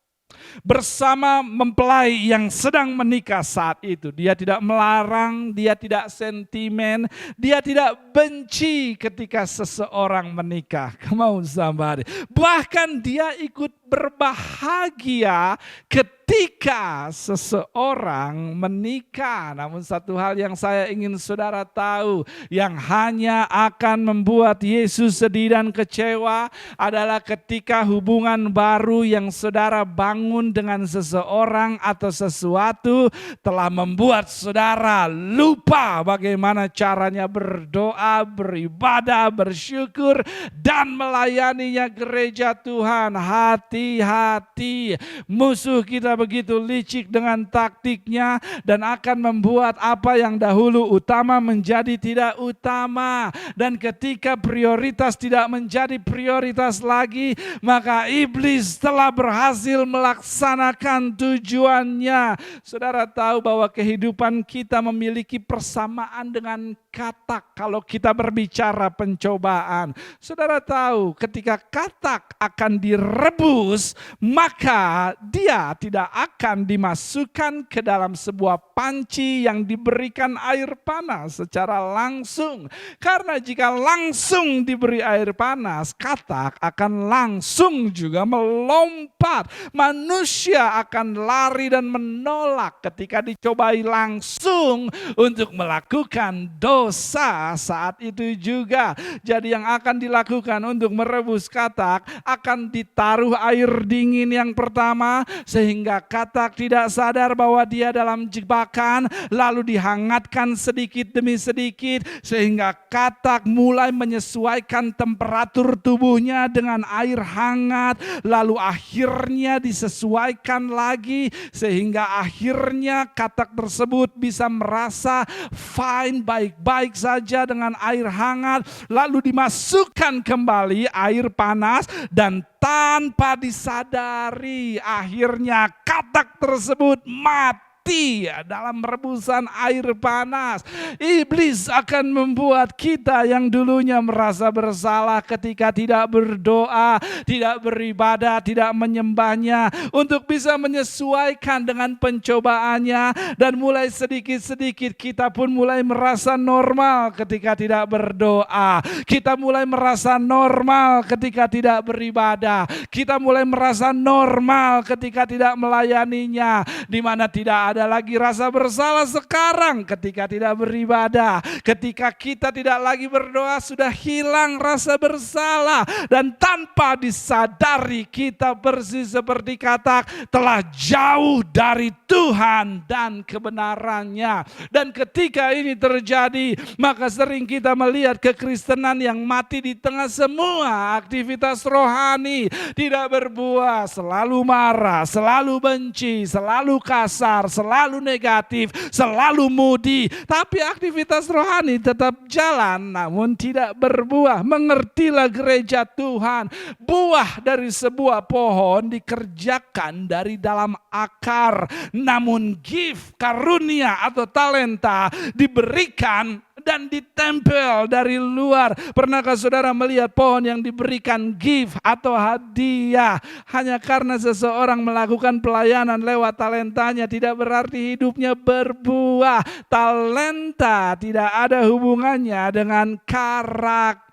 bersama mempelai yang sedang menikah saat itu. Dia tidak melarang, dia tidak sentimen, dia tidak benci ketika seseorang menikah. Come on somebody. Bahkan dia ikut berbahagia ketika seseorang menikah. Namun satu hal yang saya ingin saudara tahu, yang hanya akan membuat Yesus sedih dan kecewa adalah ketika hubungan baru yang saudara bangun dengan seseorang atau sesuatu telah membuat saudara lupa bagaimana caranya berdoa, beribadah, bersyukur, dan melayaninya gereja Tuhan. Hati-hati, musuh kita begitu licik dengan taktiknya dan akan membuat apa yang dahulu utama menjadi tidak utama. Dan ketika prioritas tidak menjadi prioritas lagi, maka iblis telah berhasil melaksanakan tujuannya. Saudara tahu bahwa kehidupan kita memiliki persamaan dengan katak kalau kita berbicara pencobaan. Saudara tahu ketika katak akan direbus, maka dia tidak akan dimasukkan ke dalam sebuah panci yang diberikan air panas secara langsung. Karena jika langsung diberi air panas, katak akan langsung juga melompat. Manusia akan lari dan menolak ketika dicobai langsung untuk melakukan dosa saat itu juga. Jadi yang akan dilakukan untuk merebus katak, akan ditaruh air dingin yang pertama sehingga katak tidak sadar bahwa dia dalam jebakan, lalu dihangatkan sedikit demi sedikit sehingga katak mulai menyesuaikan temperatur tubuhnya dengan air hangat, lalu akhirnya disesuaikan lagi sehingga akhirnya katak tersebut bisa merasa fine, baik-baik saja dengan air hangat, lalu dimasukkan kembali air panas dan tanpa disadari akhirnya katak tersebut mati dalam rebusan air panas. Iblis akan membuat kita yang dulunya merasa bersalah ketika tidak berdoa, tidak beribadah, tidak menyembahnya, untuk bisa menyesuaikan dengan pencobaannya, dan mulai sedikit-sedikit kita pun mulai merasa normal ketika tidak berdoa. Kita mulai merasa normal ketika tidak beribadah. Kita mulai merasa normal ketika tidak melayaninya, di mana tidak ada lagi rasa bersalah sekarang ketika tidak beribadah. Ketika kita tidak lagi berdoa, sudah hilang rasa bersalah, dan tanpa disadari kita persis seperti katak telah jauh dari Tuhan dan kebenarannya. Dan ketika ini terjadi, maka sering kita melihat kekristenan yang mati di tengah semua aktivitas rohani, tidak berbuah, selalu marah, selalu benci, selalu kasar, selalu negatif, selalu moody, tapi aktivitas rohani tetap jalan namun tidak berbuah. Mengertilah gereja Tuhan, buah dari sebuah pohon dikerjakan dari dalam akar, namun gift, karunia atau talenta diberikan dan ditempel dari luar. Pernahkah saudara melihat pohon yang diberikan gift atau hadiah hanya karena seseorang melakukan pelayanan lewat talentanya tidak berarti hidupnya berbuah. Talenta tidak ada hubungannya dengan karakter.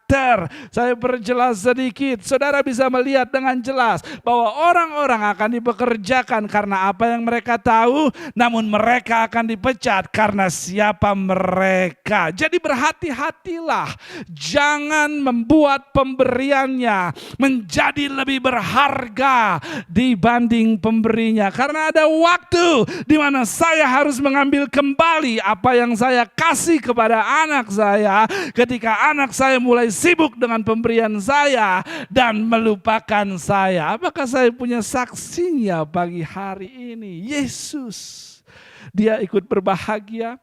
Saya perjelas sedikit, saudara bisa melihat dengan jelas bahwa orang-orang akan dipekerjakan karena apa yang mereka tahu, namun mereka akan dipecat karena siapa mereka. Jadi berhati-hatilah, jangan membuat pemberiannya menjadi lebih berharga dibanding pemberinya, karena ada waktu di mana saya harus mengambil kembali apa yang saya kasih kepada anak saya ketika anak saya mulai sibuk dengan pemberian saya dan melupakan saya. Apakah saya punya saksinya pagi hari ini? Yesus, dia ikut berbahagia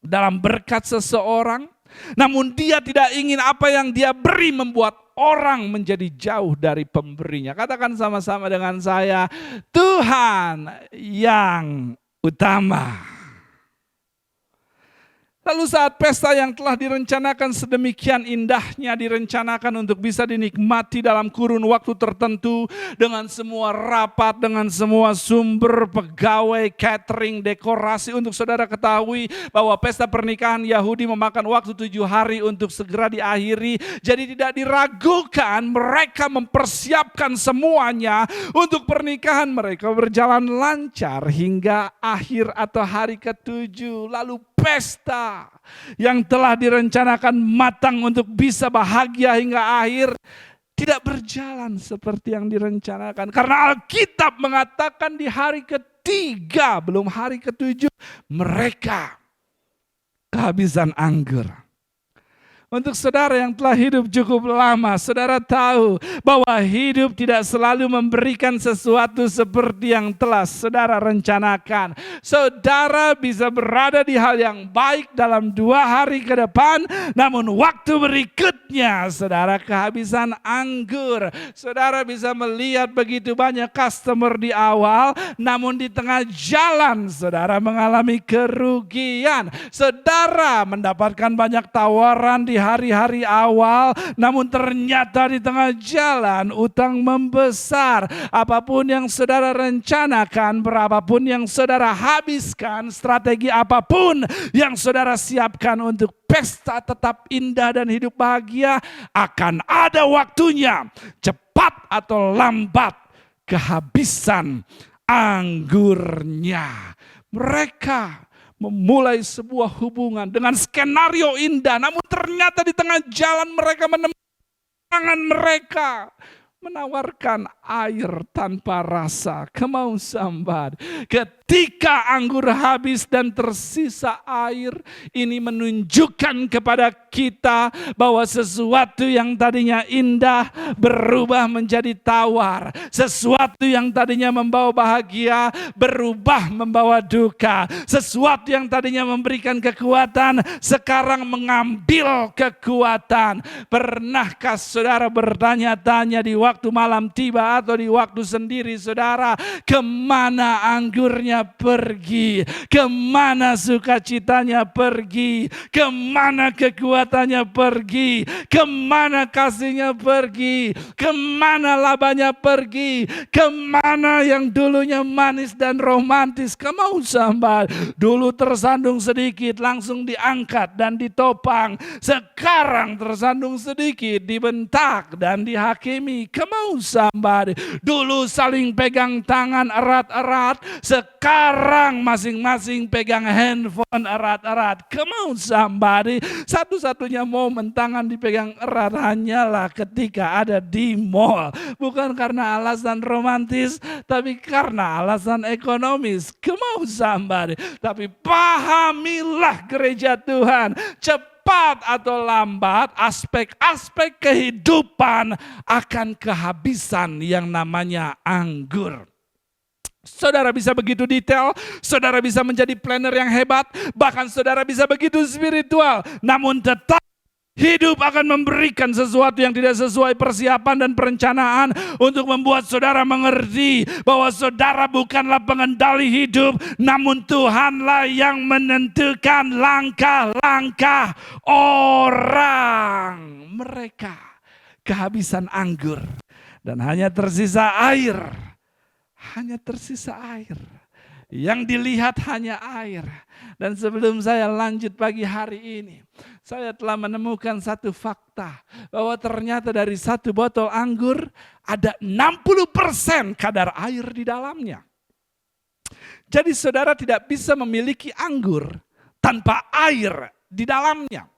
dalam berkat seseorang, namun dia tidak ingin apa yang dia beri membuat orang menjadi jauh dari pemberinya. Katakan sama-sama dengan saya, Tuhan yang utama. Lalu saat pesta yang telah direncanakan sedemikian indahnya direncanakan untuk bisa dinikmati dalam kurun waktu tertentu dengan semua rapat, dengan semua sumber, pegawai, catering, dekorasi, untuk saudara ketahui bahwa pesta pernikahan Yahudi memakan waktu 7 hari untuk segera diakhiri. Jadi tidak diragukan mereka mempersiapkan semuanya untuk pernikahan mereka berjalan lancar hingga akhir atau hari ke-7. Lalu pesta yang telah direncanakan matang untuk bisa bahagia hingga akhir tidak berjalan seperti yang direncanakan. Karena Alkitab mengatakan di hari ke-3, belum hari ke-7, mereka kehabisan anggur. Untuk saudara yang telah hidup cukup lama, saudara tahu bahwa hidup tidak selalu memberikan sesuatu seperti yang telah saudara rencanakan. Saudara bisa berada di hal yang baik dalam 2 hari ke depan, namun waktu berikutnya saudara kehabisan anggur. Saudara bisa melihat begitu banyak customer di awal, namun di tengah jalan saudara mengalami kerugian. Saudara mendapatkan banyak tawaran di hari-hari awal, namun ternyata di tengah jalan utang membesar. Apapun yang saudara rencanakan, berapapun yang saudara habiskan, strategi apapun yang saudara siapkan untuk pesta tetap indah dan hidup bahagia, akan ada waktunya, cepat atau lambat, kehabisan anggurnya. Mereka memulai sebuah hubungan dengan skenario indah, namun ternyata di tengah jalan mereka menemukan mereka menawarkan air tanpa rasa. Come on somebody. Ketika anggur habis dan tersisa air, ini menunjukkan kepada kita bahwa sesuatu yang tadinya indah berubah menjadi tawar. Sesuatu yang tadinya membawa bahagia berubah membawa duka. Sesuatu yang tadinya memberikan kekuatan sekarang mengambil kekuatan. Pernahkah saudara bertanya-tanya di waktu malam tiba atau di waktu sendiri saudara, kemana anggurnya pergi? Kemana sukacitanya pergi? Kemana kekuatannya pergi? Kemana kasihnya pergi? Kemana labanya pergi? Kemana yang dulunya manis dan romantis? Kamu sambat dulu tersandung sedikit langsung diangkat dan ditopang. Sekarang tersandung sedikit dibentak dan dihakimi. Kamu sambat dulu saling pegang tangan erat-erat, sekarang masing-masing pegang handphone erat-erat. Come on somebody. Satu-satunya momen tangan dipegang erat hanyalah ketika ada di mall. Bukan karena alasan romantis, tapi karena alasan ekonomis. Come on somebody. Tapi pahamilah gereja Tuhan, cepat atau lambat aspek-aspek kehidupan akan kehabisan yang namanya anggur. Saudara bisa begitu detail, saudara bisa menjadi planner yang hebat, bahkan saudara bisa begitu spiritual, namun tetap hidup akan memberikan sesuatu yang tidak sesuai persiapan dan perencanaan untuk membuat saudara mengerti bahwa saudara bukanlah pengendali hidup, namun Tuhanlah yang menentukan langkah-langkah orang. Mereka kehabisan anggur dan hanya tersisa air. Hanya tersisa air. Yang dilihat hanya air. Dan sebelum saya lanjut pagi hari ini, saya telah menemukan satu fakta bahwa ternyata dari satu botol anggur ada 60% kadar air di dalamnya. Jadi saudara tidak bisa memiliki anggur tanpa air di dalamnya.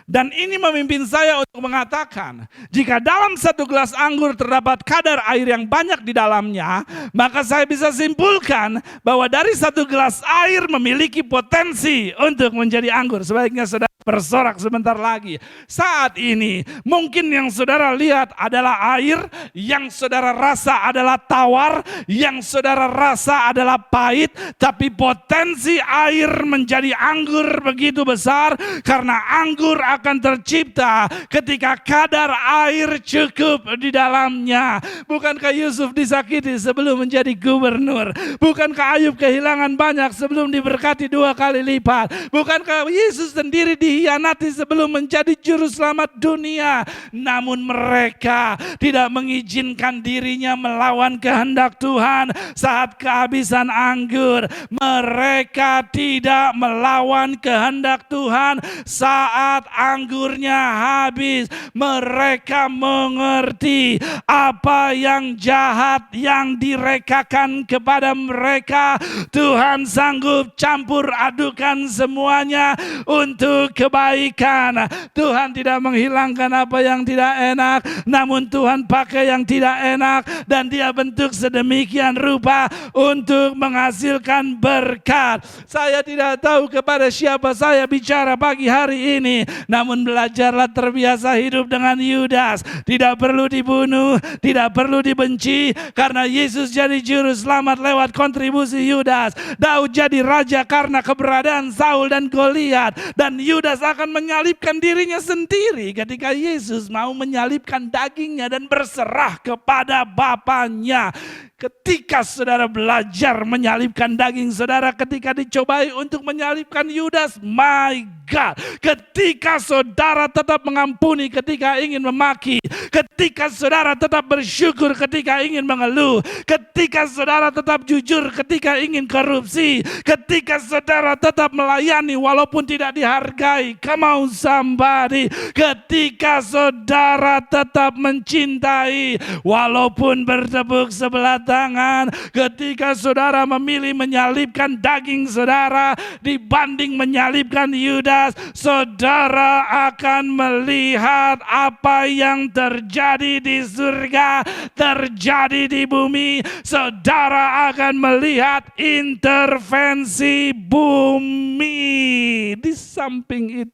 Dan ini memimpin saya untuk mengatakan, jika dalam satu gelas anggur terdapat kadar air yang banyak di dalamnya, maka saya bisa simpulkan bahwa dari satu gelas air memiliki potensi untuk menjadi anggur. Sebaiknya saudara bersorak sebentar lagi. Saat ini mungkin yang saudara lihat adalah air, yang saudara rasa adalah tawar, yang saudara rasa adalah pahit, tapi potensi air menjadi anggur begitu besar karena anggur akan tercipta ketika kadar air cukup di dalamnya. Bukankah Yusuf disakiti sebelum menjadi gubernur? Bukankah Ayub kehilangan banyak sebelum diberkati 2 kali lipat? Bukankah Yesus sendiri dikhianati sebelum menjadi juru selamat dunia? Namun mereka tidak mengizinkan dirinya melawan kehendak Tuhan saat kehabisan anggur. Mereka tidak melawan kehendak Tuhan saat anggurnya habis. Mereka mengerti apa yang jahat yang direkakan kepada mereka, Tuhan sanggup campur adukan semuanya untuk kebaikan. Tuhan tidak menghilangkan apa yang tidak enak, namun Tuhan pakai yang tidak enak dan Dia bentuk sedemikian rupa untuk menghasilkan berkat. Saya tidak tahu kepada siapa saya bicara pagi hari ini, namun belajarlah terbiasa hidup dengan Yudas. Tidak perlu dibunuh, tidak perlu dibenci, karena Yesus jadi juru selamat lewat kontribusi Yudas. Daud jadi raja karena keberadaan Saul dan Goliat, dan Yudas akan menyalibkan dirinya sendiri ketika Yesus mau menyalibkan dagingnya dan berserah kepada Bapaknya. Ketika saudara belajar menyalibkan daging saudara ketika dicobai untuk menyalibkan Yudas, my God. Ketika saudara tetap mengampuni ketika ingin memaki, ketika saudara tetap bersyukur ketika ingin mengeluh, ketika saudara tetap jujur ketika ingin korupsi, ketika saudara tetap melayani walaupun tidak dihargai, come on somebody, ketika saudara tetap mencintai walaupun bertepuk sebelah tangan, ketika saudara memilih menyalibkan daging saudara dibanding menyalibkan Yudas, saudara akan melihat apa yang terjadi di surga terjadi di bumi. Saudara akan melihat intervensi bumi. Di samping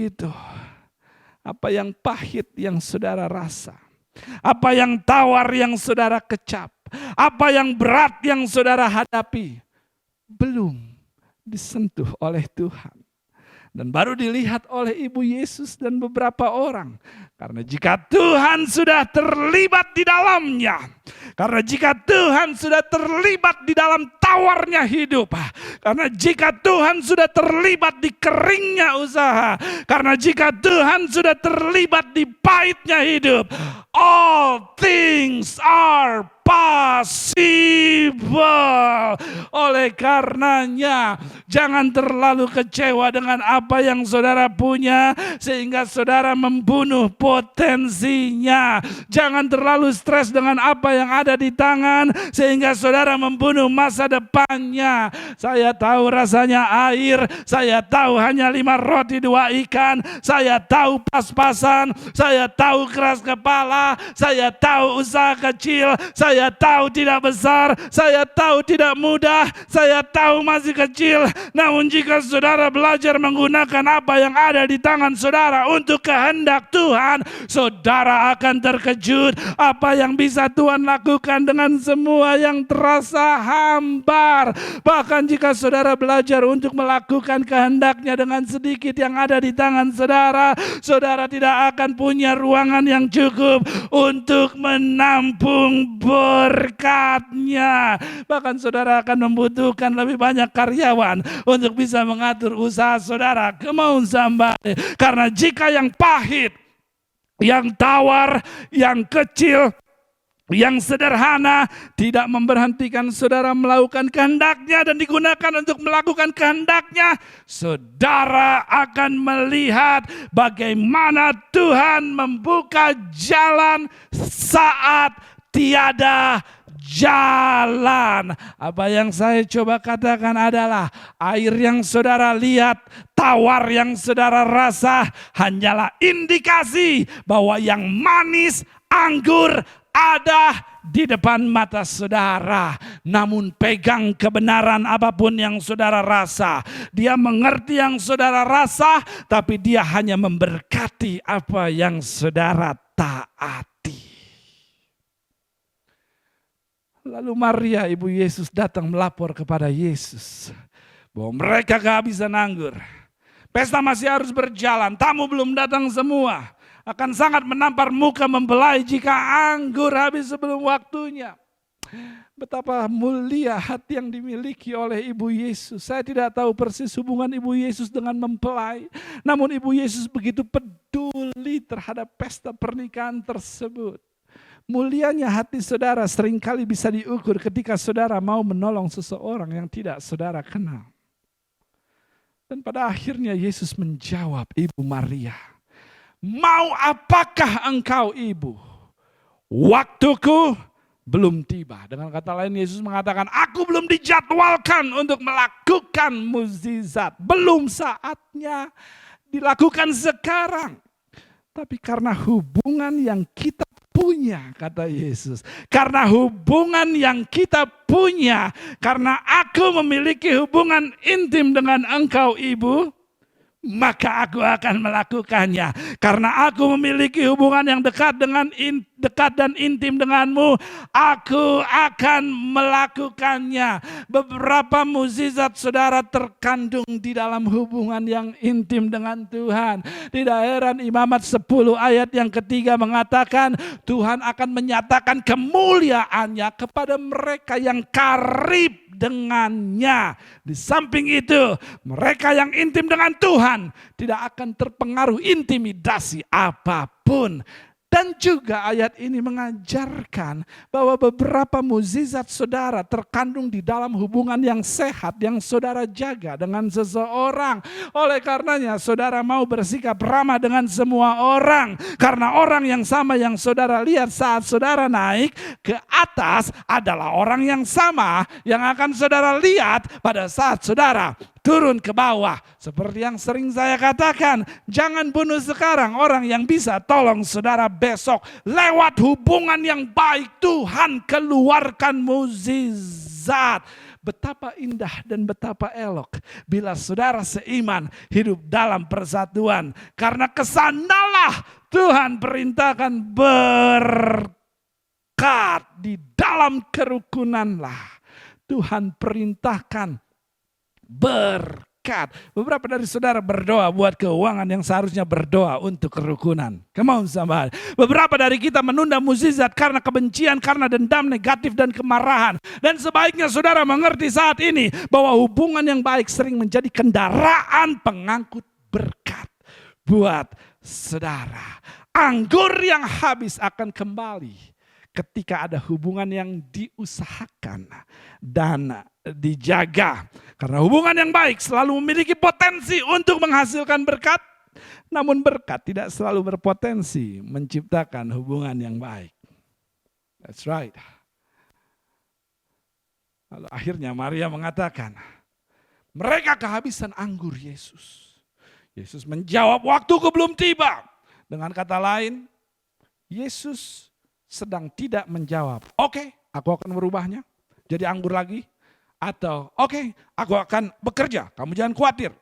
itu, apa yang pahit yang saudara rasa, apa yang tawar yang saudara kecap, apa yang berat yang saudara hadapi, belum disentuh oleh Tuhan. Dan baru dilihat oleh Ibu Yesus dan beberapa orang. Karena jika Tuhan sudah terlibat di dalamnya, karena jika Tuhan sudah terlibat di dalam tawarnya hidup, karena jika Tuhan sudah terlibat di keringnya usaha, karena jika Tuhan sudah terlibat di pahitnya hidup, all things are possible. Oleh karenanya, jangan terlalu kecewa dengan apa yang saudara punya sehingga saudara membunuh potensinya. Jangan terlalu stres dengan apa yang ada di tangan sehingga saudara membunuh masa depannya. Saya tahu rasanya air, saya tahu hanya 5 roti 2 ikan, saya tahu pas-pasan, saya tahu keras kepala, saya tahu usaha kecil, saya tahu tidak besar, saya tahu tidak mudah, saya tahu masih kecil. Namun jika saudara belajar menggunakan apa yang ada di tangan saudara untuk kehendak Tuhan, saudara akan terkejut apa yang bisa Tuhan lakukan dengan semua yang terasa hambar. Bahkan jika saudara belajar untuk melakukan kehendaknya dengan sedikit yang ada di tangan saudara, saudara tidak akan punya ruangan yang cukup untuk menampung berkatnya. Bahkan saudara akan membutuhkan lebih banyak karyawan untuk bisa mengatur usaha saudara. Come on somebody. Karena jika yang pahit, yang tawar, yang kecil, yang sederhana tidak memberhentikan saudara melakukan kehendaknya dan digunakan untuk melakukan kehendaknya, saudara akan melihat bagaimana Tuhan membuka jalan saat tiada jalan. Apa yang saya coba katakan adalah air yang saudara lihat, tawar yang saudara rasa hanyalah indikasi bahwa yang manis anggur ada di depan mata saudara, namun pegang kebenaran apapun yang saudara rasa. Dia mengerti yang saudara rasa, tapi dia hanya memberkati apa yang saudara taati. Lalu Maria, ibu Yesus, datang melapor kepada Yesus bahwa mereka kehabisan anggur. Pesta masih harus berjalan, tamu belum datang semua. Akan sangat menampar muka membelai jika anggur habis sebelum waktunya. Betapa mulia hati yang dimiliki oleh Ibu Yesus. Saya tidak tahu persis hubungan Ibu Yesus dengan mempelai. Namun Ibu Yesus begitu peduli terhadap pesta pernikahan tersebut. Mulianya hati saudara seringkali bisa diukur ketika saudara mau menolong seseorang yang tidak saudara kenal. Dan pada akhirnya Yesus menjawab Ibu Maria, "Mau apakah engkau, Ibu? Waktuku belum tiba." Dengan kata lain Yesus mengatakan, aku belum dijadwalkan untuk melakukan mukjizat. Belum saatnya dilakukan sekarang. Tapi karena hubungan yang kita punya, kata Yesus. Karena hubungan yang kita punya, karena aku memiliki hubungan intim dengan engkau, Ibu, maka aku akan melakukannya. Karena aku memiliki hubungan yang dekat dan intim denganmu, aku akan melakukannya. Beberapa mukjizat saudara terkandung di dalam hubungan yang intim dengan Tuhan. Tidak heran Imamat 10 ayat yang ketiga mengatakan, Tuhan akan menyatakan kemuliaannya kepada mereka yang karib dengannya. Di samping itu, mereka yang intim dengan Tuhan tidak akan terpengaruh intimidasi apapun. Dan juga ayat ini mengajarkan bahwa beberapa mukjizat saudara terkandung di dalam hubungan yang sehat yang saudara jaga dengan seseorang. Oleh karenanya saudara mau bersikap ramah dengan semua orang. Karena orang yang sama yang saudara lihat saat saudara naik ke atas adalah orang yang sama yang akan saudara lihat pada saat saudara turun ke bawah. Seperti yang sering saya katakan, jangan bunuh sekarang orang yang bisa tolong saudara besok. Lewat hubungan yang baik Tuhan keluarkan mukjizat. Betapa indah dan betapa elok bila saudara seiman hidup dalam persatuan. Karena kesanalah Tuhan perintahkan berkat di dalam kerukunanlah. Tuhan perintahkan berkat. Beberapa dari saudara berdoa buat keuangan yang seharusnya berdoa untuk kerukunan. Come on somebody. Beberapa dari kita menunda mukjizat karena kebencian, karena dendam negatif dan kemarahan. Dan sebaiknya saudara mengerti saat ini bahwa hubungan yang baik sering menjadi kendaraan pengangkut berkat buat saudara. Anggur yang habis akan kembali ketika ada hubungan yang diusahakan dan dijaga. Karena hubungan yang baik selalu memiliki potensi untuk menghasilkan berkat. Namun berkat tidak selalu berpotensi menciptakan hubungan yang baik. That's right. Lalu akhirnya Maria mengatakan, mereka kehabisan anggur Yesus. Yesus menjawab, waktuku belum tiba. Dengan kata lain, Yesus sedang tidak menjawab, oke, aku akan merubahnya jadi anggur lagi. Atau oke, aku akan bekerja, kamu jangan khawatir.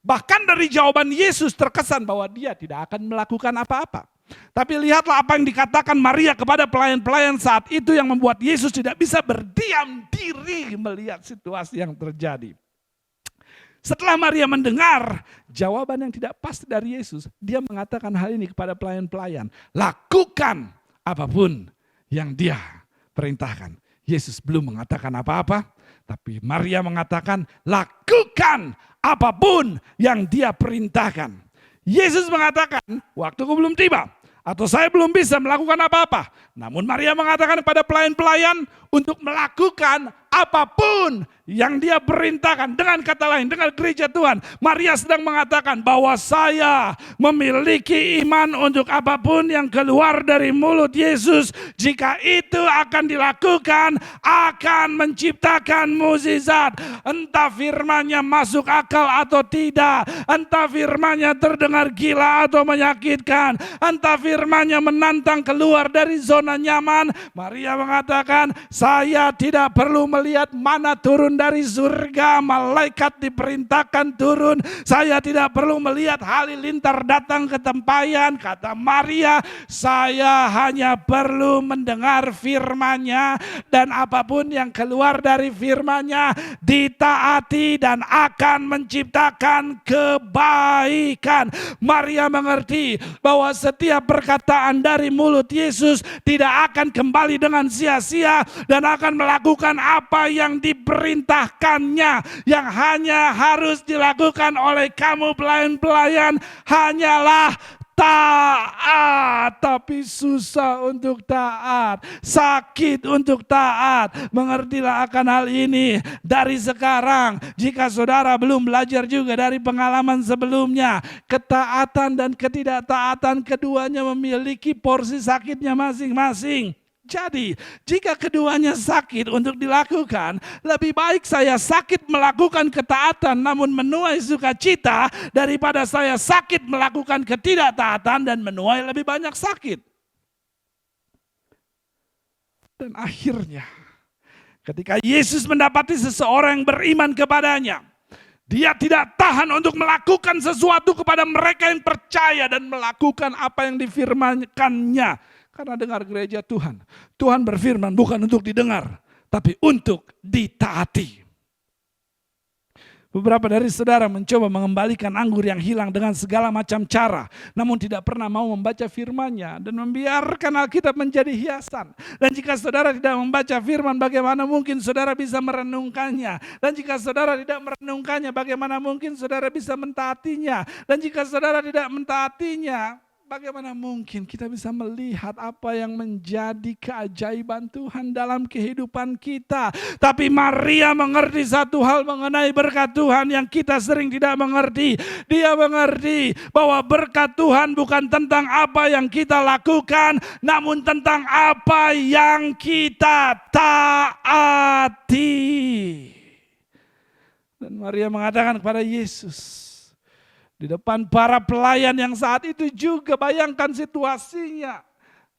Bahkan dari jawaban Yesus terkesan bahwa dia tidak akan melakukan apa-apa. Tapi lihatlah apa yang dikatakan Maria kepada pelayan-pelayan saat itu yang membuat Yesus tidak bisa berdiam diri melihat situasi yang terjadi. Setelah Maria mendengar jawaban yang tidak pasti dari Yesus, dia mengatakan hal ini kepada pelayan-pelayan. Lakukan apapun yang dia perintahkan. Yesus belum mengatakan apa-apa, tapi Maria mengatakan lakukan apapun yang dia perintahkan. Yesus mengatakan waktuku belum tiba atau saya belum bisa melakukan apa-apa. Namun Maria mengatakan kepada pelayan-pelayan untuk melakukan apapun yang dia perintahkan. Dengan kata lain, dengan gereja Tuhan, Maria sedang mengatakan bahwa saya memiliki iman untuk apapun yang keluar dari mulut Yesus. Jika itu akan dilakukan, akan menciptakan mukjizat. Entah firman-Nya masuk akal atau tidak, entah firman-Nya terdengar gila atau menyakitkan, entah firman-Nya menantang keluar dari zona nyaman. Maria mengatakan, saya tidak perlu melihat mana turun dari surga, malaikat diperintahkan turun. Saya tidak perlu melihat halilintar datang ke tempayan. Kata Maria, saya hanya perlu mendengar firman-Nya, dan apapun yang keluar dari firman-Nya ditaati dan akan menciptakan kebaikan. Maria mengerti bahwa setiap perkataan dari mulut Yesus tidak akan kembali dengan sia-sia dan akan melakukan apa yang diperintahkannya. Yang hanya harus dilakukan oleh kamu pelayan-pelayan hanyalah taat. Tapi susah untuk taat, sakit untuk taat. Mengertilah akan hal ini dari sekarang. Jika saudara belum belajar juga dari pengalaman sebelumnya, ketaatan dan ketidaktaatan keduanya memiliki porsi sakitnya masing-masing. Jadi, jika keduanya sakit untuk dilakukan, lebih baik saya sakit melakukan ketaatan namun menuai sukacita daripada saya sakit melakukan ketidaktaatan dan menuai lebih banyak sakit. Dan akhirnya, ketika Yesus mendapati seseorang yang beriman kepadanya, dia tidak tahan untuk melakukan sesuatu kepada mereka yang percaya dan melakukan apa yang difirmankannya. Karena dengar gereja Tuhan, Tuhan berfirman bukan untuk didengar, tapi untuk ditaati. Beberapa dari saudara mencoba mengembalikan anggur yang hilang dengan segala macam cara, namun tidak pernah mau membaca firman-Nya dan membiarkan Alkitab menjadi hiasan. Dan jika saudara tidak membaca firman, bagaimana mungkin saudara bisa merenungkannya? Dan jika saudara tidak merenungkannya, bagaimana mungkin saudara bisa mentaatinya? Dan jika saudara tidak mentaatinya, bagaimana mungkin kita bisa melihat apa yang menjadi keajaiban Tuhan dalam kehidupan kita? Tapi Maria mengerti satu hal mengenai berkat Tuhan yang kita sering tidak mengerti. Dia mengerti bahwa berkat Tuhan bukan tentang apa yang kita lakukan, namun tentang apa yang kita taati. Dan Maria mengatakan kepada Yesus, di depan para pelayan yang saat itu juga, bayangkan situasinya.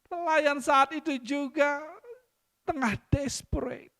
Pelayan saat itu juga tengah desperate.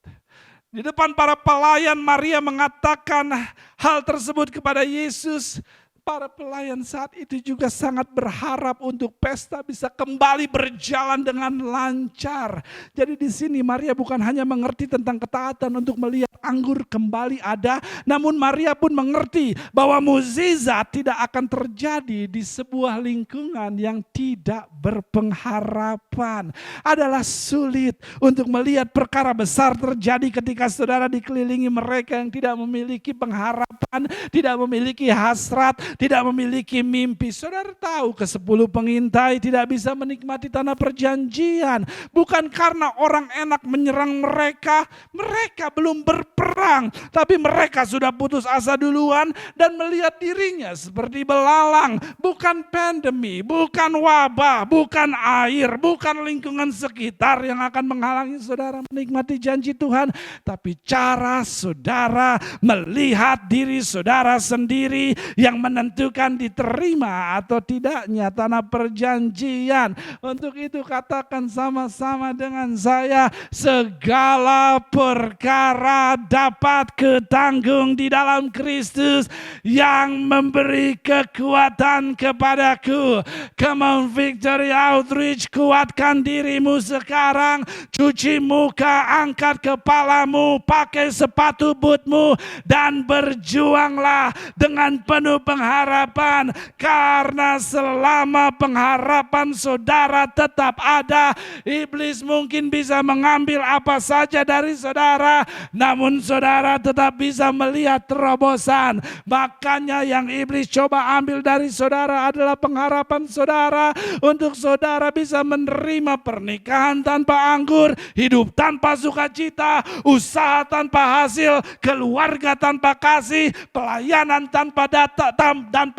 Di depan para pelayan, Maria mengatakan hal tersebut kepada Yesus. Para pelayan saat itu juga sangat berharap untuk pesta bisa kembali berjalan dengan lancar. Jadi di sini Maria bukan hanya mengerti tentang ketaatan untuk melihat anggur kembali ada, namun Maria pun mengerti bahwa mukjizat tidak akan terjadi di sebuah lingkungan yang tidak berpengharapan. Adalah sulit untuk melihat perkara besar terjadi ketika saudara dikelilingi mereka yang tidak memiliki pengharapan, tidak memiliki hasrat, tidak memiliki mimpi. Saudara tahu ke-10 pengintai tidak bisa menikmati tanah perjanjian. Bukan karena orang enak menyerang mereka. Mereka belum berperang. Tapi mereka sudah putus asa duluan dan melihat dirinya seperti belalang. Bukan pandemi, bukan wabah, bukan air, bukan lingkungan sekitar yang akan menghalangi saudara menikmati janji Tuhan. Tapi cara saudara melihat diri saudara sendiri yang menentukan diterima atau tidaknya tanah perjanjian. Untuk itu katakan sama-sama dengan saya, segala perkara dapat ketanggung di dalam Kristus yang memberi kekuatan kepadaku. Come on Victory Outreach, kuatkan dirimu sekarang. Cuci muka, angkat kepalamu, pakai sepatu bootmu dan berjuanglah dengan penuh pengharapan pengharapan. Karena selama pengharapan saudara tetap ada, iblis mungkin bisa mengambil apa saja dari saudara, namun saudara tetap bisa melihat terobosan. Makanya yang iblis coba ambil dari saudara adalah pengharapan saudara untuk saudara bisa menerima pernikahan tanpa anggur, hidup tanpa sukacita, usaha tanpa hasil, keluarga tanpa kasih, pelayanan tanpa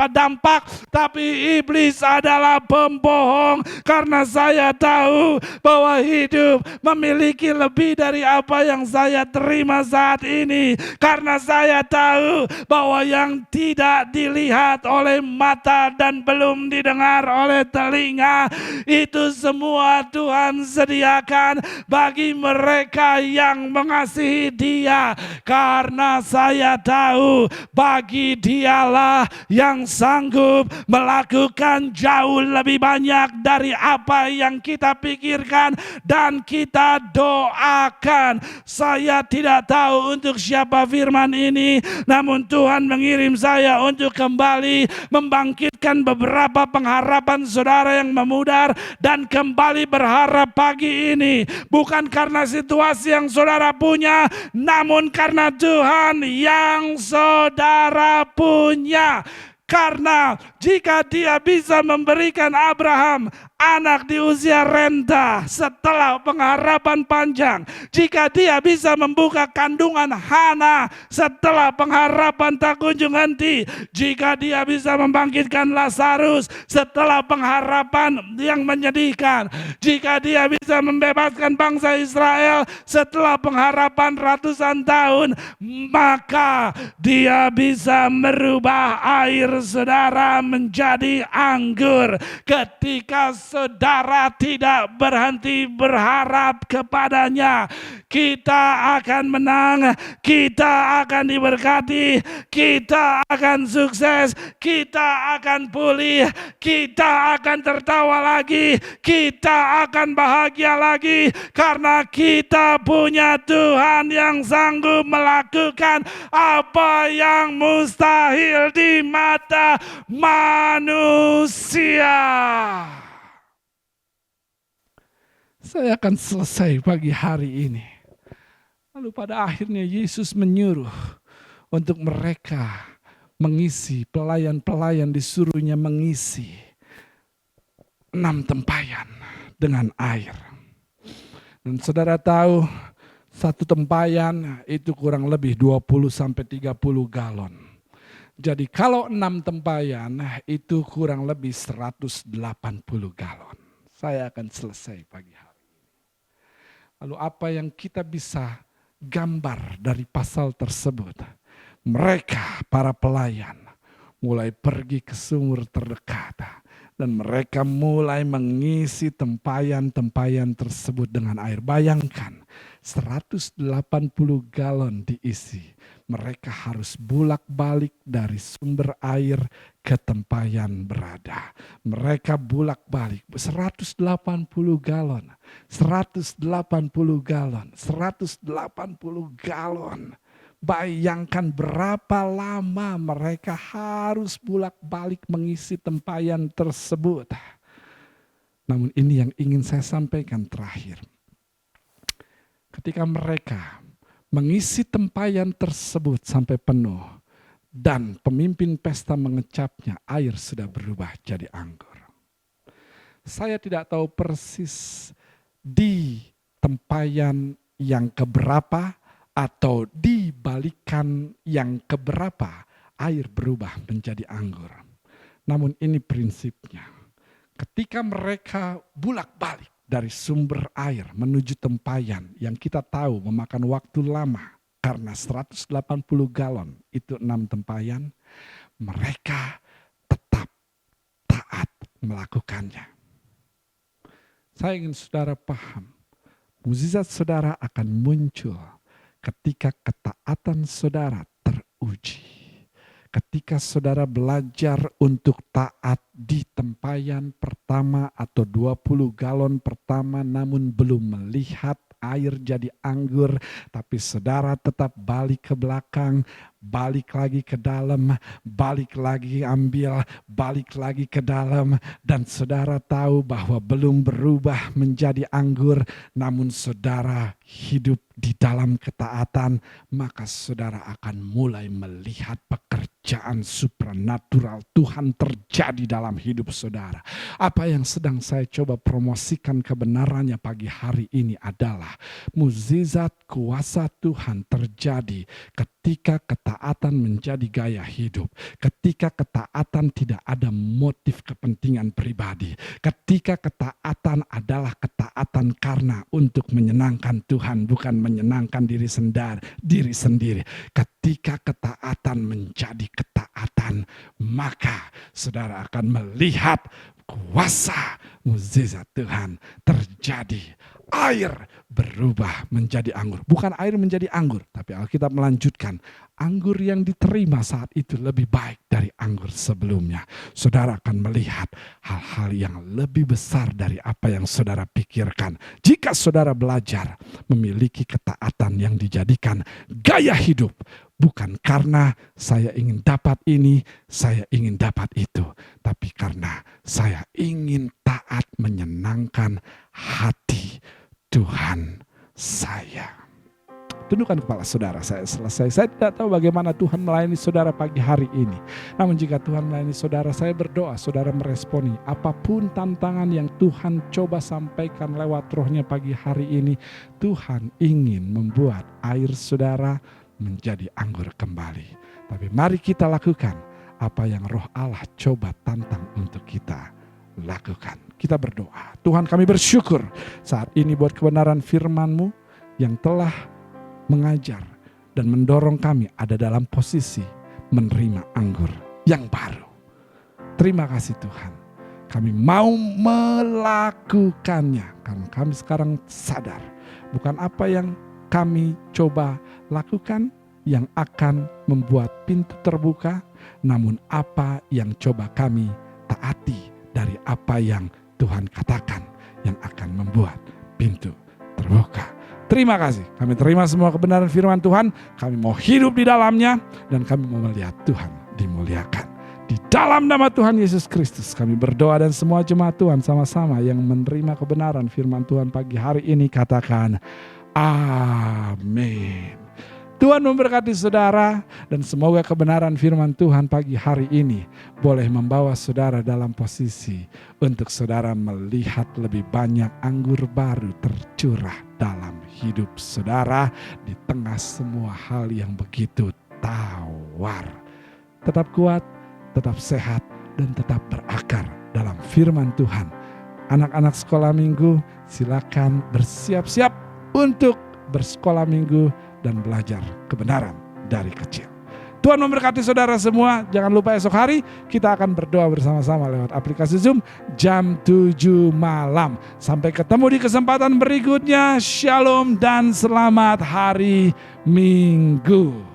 dampak. Tapi iblis adalah pembohong, karena saya tahu bahwa hidup memiliki lebih dari apa yang saya terima saat ini. Karena saya tahu bahwa yang tidak dilihat oleh mata dan belum didengar oleh telinga, itu semua Tuhan sediakan bagi mereka yang mengasihi Dia. Karena saya tahu bagi Dialah yang sanggup melakukan jauh lebih banyak dari apa yang kita pikirkan dan kita doakan. Saya tidak tahu untuk siapa firman ini, namun Tuhan mengirim saya untuk kembali membangkitkan beberapa pengharapan saudara yang memudar dan kembali berharap pagi ini. Bukan karena situasi yang saudara punya, namun karena Tuhan yang saudara punya. Karena jika Dia bisa memberikan Abraham anak di usia renta setelah pengharapan panjang, jika Dia bisa membuka kandungan Hana setelah pengharapan tak kunjung henti, jika Dia bisa membangkitkan Lazarus setelah pengharapan yang menyedihkan, jika Dia bisa membebaskan bangsa Israel setelah pengharapan ratusan tahun, maka Dia bisa merubah air saudara menjadi anggur. Ketika saudara tidak berhenti berharap kepadanya, kita akan menang, kita akan diberkati, kita akan sukses, kita akan pulih, kita akan tertawa lagi, kita akan bahagia lagi, karena kita punya Tuhan yang sanggup melakukan apa yang mustahil di mata manusia. Saya akan selesai pagi hari ini. Lalu pada akhirnya Yesus menyuruh untuk mereka mengisi, pelayan-pelayan disuruhnya mengisi 6 tempayan dengan air. Dan saudara tahu, satu tempayan itu kurang lebih 20-30 galon. Jadi kalau 6 tempayan itu kurang lebih 180 galon. Saya akan selesai pagi hari ini. Lalu apa yang kita bisa gambar dari pasal tersebut? Mereka, para pelayan, mulai pergi ke sumur terdekat. Dan mereka mulai mengisi tempayan-tempayan tersebut dengan air. Bayangkan, 180 galon diisi. Mereka harus bolak-balik dari sumber air ke tempayan berada. Mereka bolak-balik 180 galon, 180 galon, 180 galon. Bayangkan berapa lama mereka harus bolak-balik mengisi tempayan tersebut. Namun ini yang ingin saya sampaikan terakhir. Ketika mereka mengisi tempayan tersebut sampai penuh dan pemimpin pesta mengecapnya, air sudah berubah jadi anggur. Saya tidak tahu persis di tempayan yang keberapa atau di balikan yang keberapa air berubah menjadi anggur. Namun ini prinsipnya. Ketika mereka bolak-balik dari sumber air menuju tempayan yang kita tahu memakan waktu lama karena 180 galon itu 6 tempayan, mereka tetap taat melakukannya. Saya ingin saudara paham, mukjizat saudara akan muncul ketika ketaatan saudara teruji. Ketika saudara belajar untuk taat di tempayan pertama atau 20 galon pertama namun belum melihat air jadi anggur, tapi saudara tetap balik ke belakang, balik lagi ke dalam, balik lagi ambil, balik lagi ke dalam, dan saudara tahu bahwa belum berubah menjadi anggur, namun saudara hidup di dalam ketaatan, maka saudara akan mulai melihat pekerjaan supranatural Tuhan terjadi dalam hidup saudara. Apa yang sedang saya coba promosikan kebenarannya pagi hari ini adalah mukjizat kuasa Tuhan terjadi ketika ketaatan menjadi gaya hidup, ketika ketaatan tidak ada motif kepentingan pribadi, ketika ketaatan adalah ketaatan karena untuk menyenangkan Tuhan, bukan menyenangkan diri sendiri. Ketika ketaatan menjadi ketaatan, maka saudara akan melihat kuasa mukjizat Tuhan terjadi. Air berubah menjadi anggur. Bukan air menjadi anggur, tapi Alkitab melanjutkan, anggur yang diterima saat itu lebih baik dari anggur sebelumnya. Saudara akan melihat hal-hal yang lebih besar dari apa yang saudara pikirkan. Jika saudara belajar memiliki ketaatan yang dijadikan gaya hidup, bukan karena saya ingin dapat ini, saya ingin dapat itu, tapi karena saya ingin taat menyenangkan hati Tuhan saya. Tundukkan kepala saudara, saya selesai. Saya tidak tahu bagaimana Tuhan melayani saudara pagi hari ini. Namun jika Tuhan melayani saudara, saya berdoa saudara meresponi apapun tantangan yang Tuhan coba sampaikan lewat rohnya pagi hari ini. Tuhan ingin membuat air saudara menjadi anggur kembali. Tapi mari kita lakukan apa yang Roh Allah coba tantang untuk kita lakukan. Kita berdoa. Tuhan, kami bersyukur saat ini buat kebenaran firman-Mu yang telah mengajar dan mendorong kami ada dalam posisi menerima anggur yang baru. Terima kasih Tuhan. Kami mau melakukannya karena kami sekarang sadar bukan apa yang kami coba lakukan yang akan membuat pintu terbuka, namun apa yang coba kami taati dari apa yang Tuhan katakan yang akan membuat pintu terbuka. Terima kasih. Kami terima semua kebenaran firman Tuhan. Kami mau hidup di dalamnya dan kami mau melihat Tuhan dimuliakan. Di dalam nama Tuhan Yesus Kristus kami berdoa dan semua jemaat Tuhan sama-sama yang menerima kebenaran firman Tuhan pagi hari ini katakan amin. Tuhan memberkati saudara dan semoga kebenaran firman Tuhan pagi hari ini boleh membawa saudara dalam posisi untuk saudara melihat lebih banyak anggur baru tercurah dalam hidup saudara di tengah semua hal yang begitu tawar. Tetap kuat, tetap sehat, dan tetap berakar dalam firman Tuhan. Anak-anak sekolah minggu silakan bersiap-siap untuk bersekolah minggu dan belajar kebenaran dari kecil. Tuhan memberkati saudara semua. Jangan lupa esok hari kita akan berdoa bersama-sama lewat aplikasi Zoom jam 7 malam. Sampai ketemu di kesempatan berikutnya. Shalom dan selamat hari Minggu.